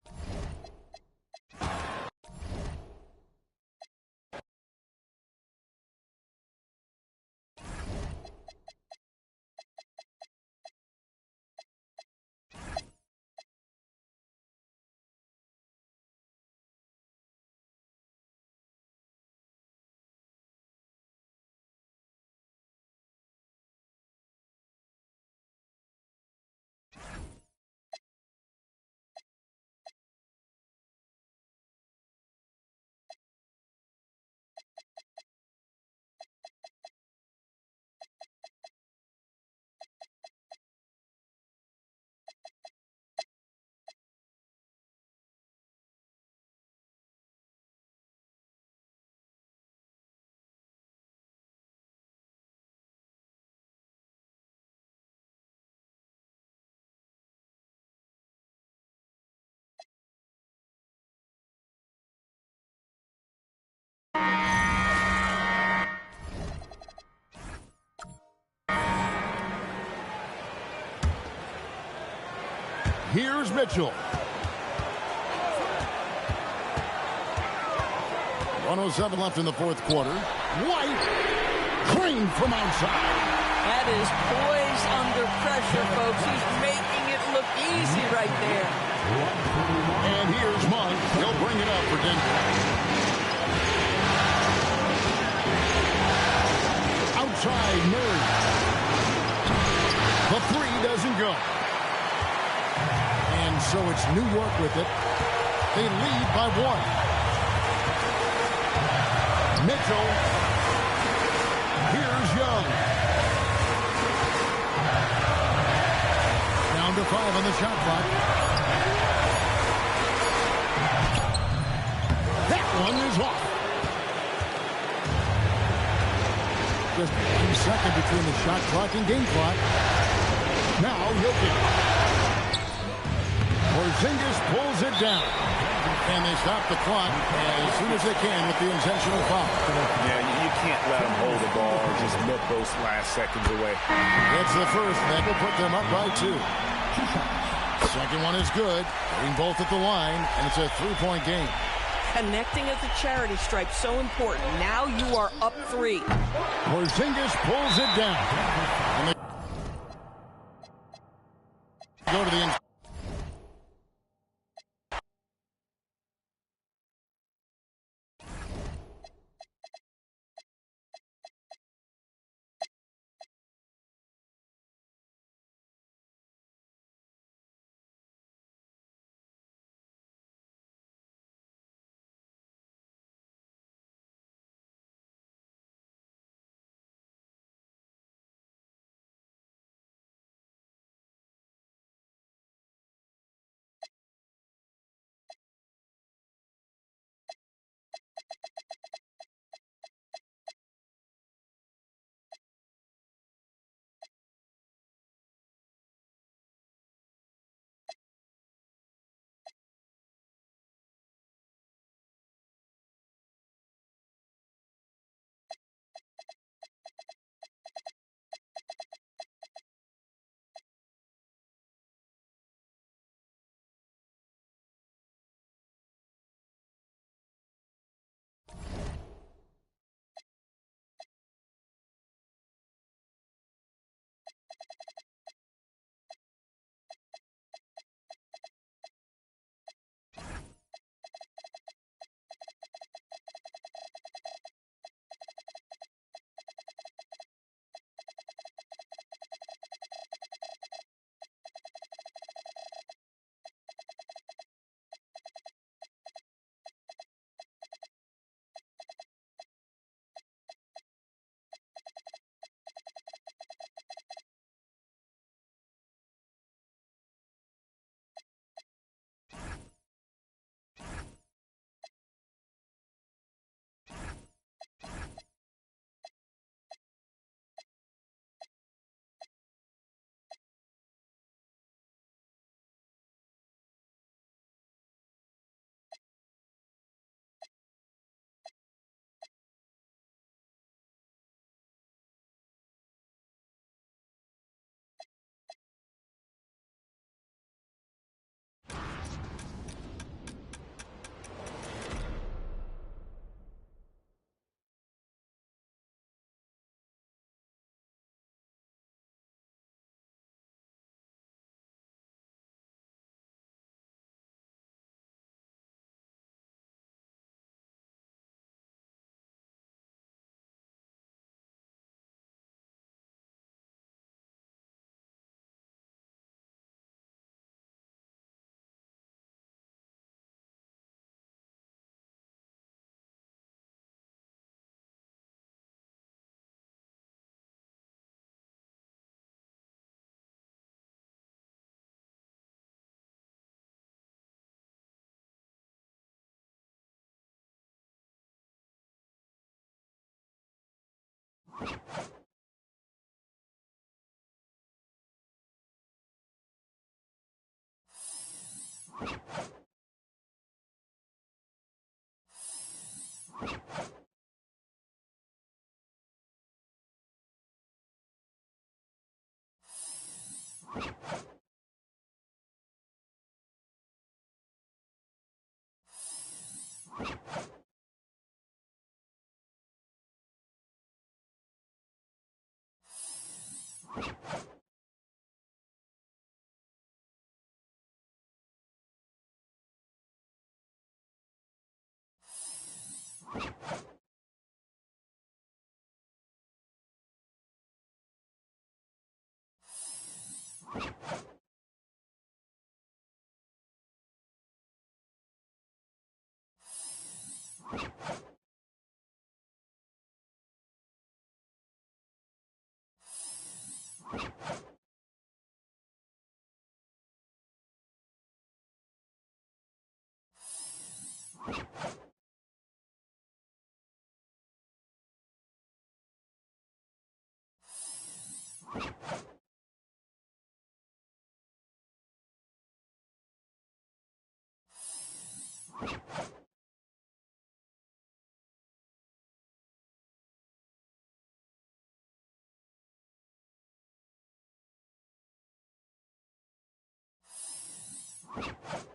Here's Mitchell. 1:07 left in the fourth quarter. White, clean from outside. That is poise under pressure, folks. He's making it look easy right there. And here's Monk. He'll bring it up for Denver. Outside Murray. The three doesn't go. And so it's New York with it. They lead by 1. Mitchell. Here's Young. Down to 5 on the shot clock. That one is off. Just 1 second between the shot clock and game clock. Now Jokic. Porzingis pulls it down. And they stop the clock as soon as they can with the intentional foul. Yeah, you can't let them hold the ball or just milk those last seconds away. It's the first. That will put them up by 2. Second one is good. Getting both at the line, and it's a three-point game. Connecting at the charity stripe, so important. Now you are up 3. Porzingis pulls it down. And they go to the end. Bye.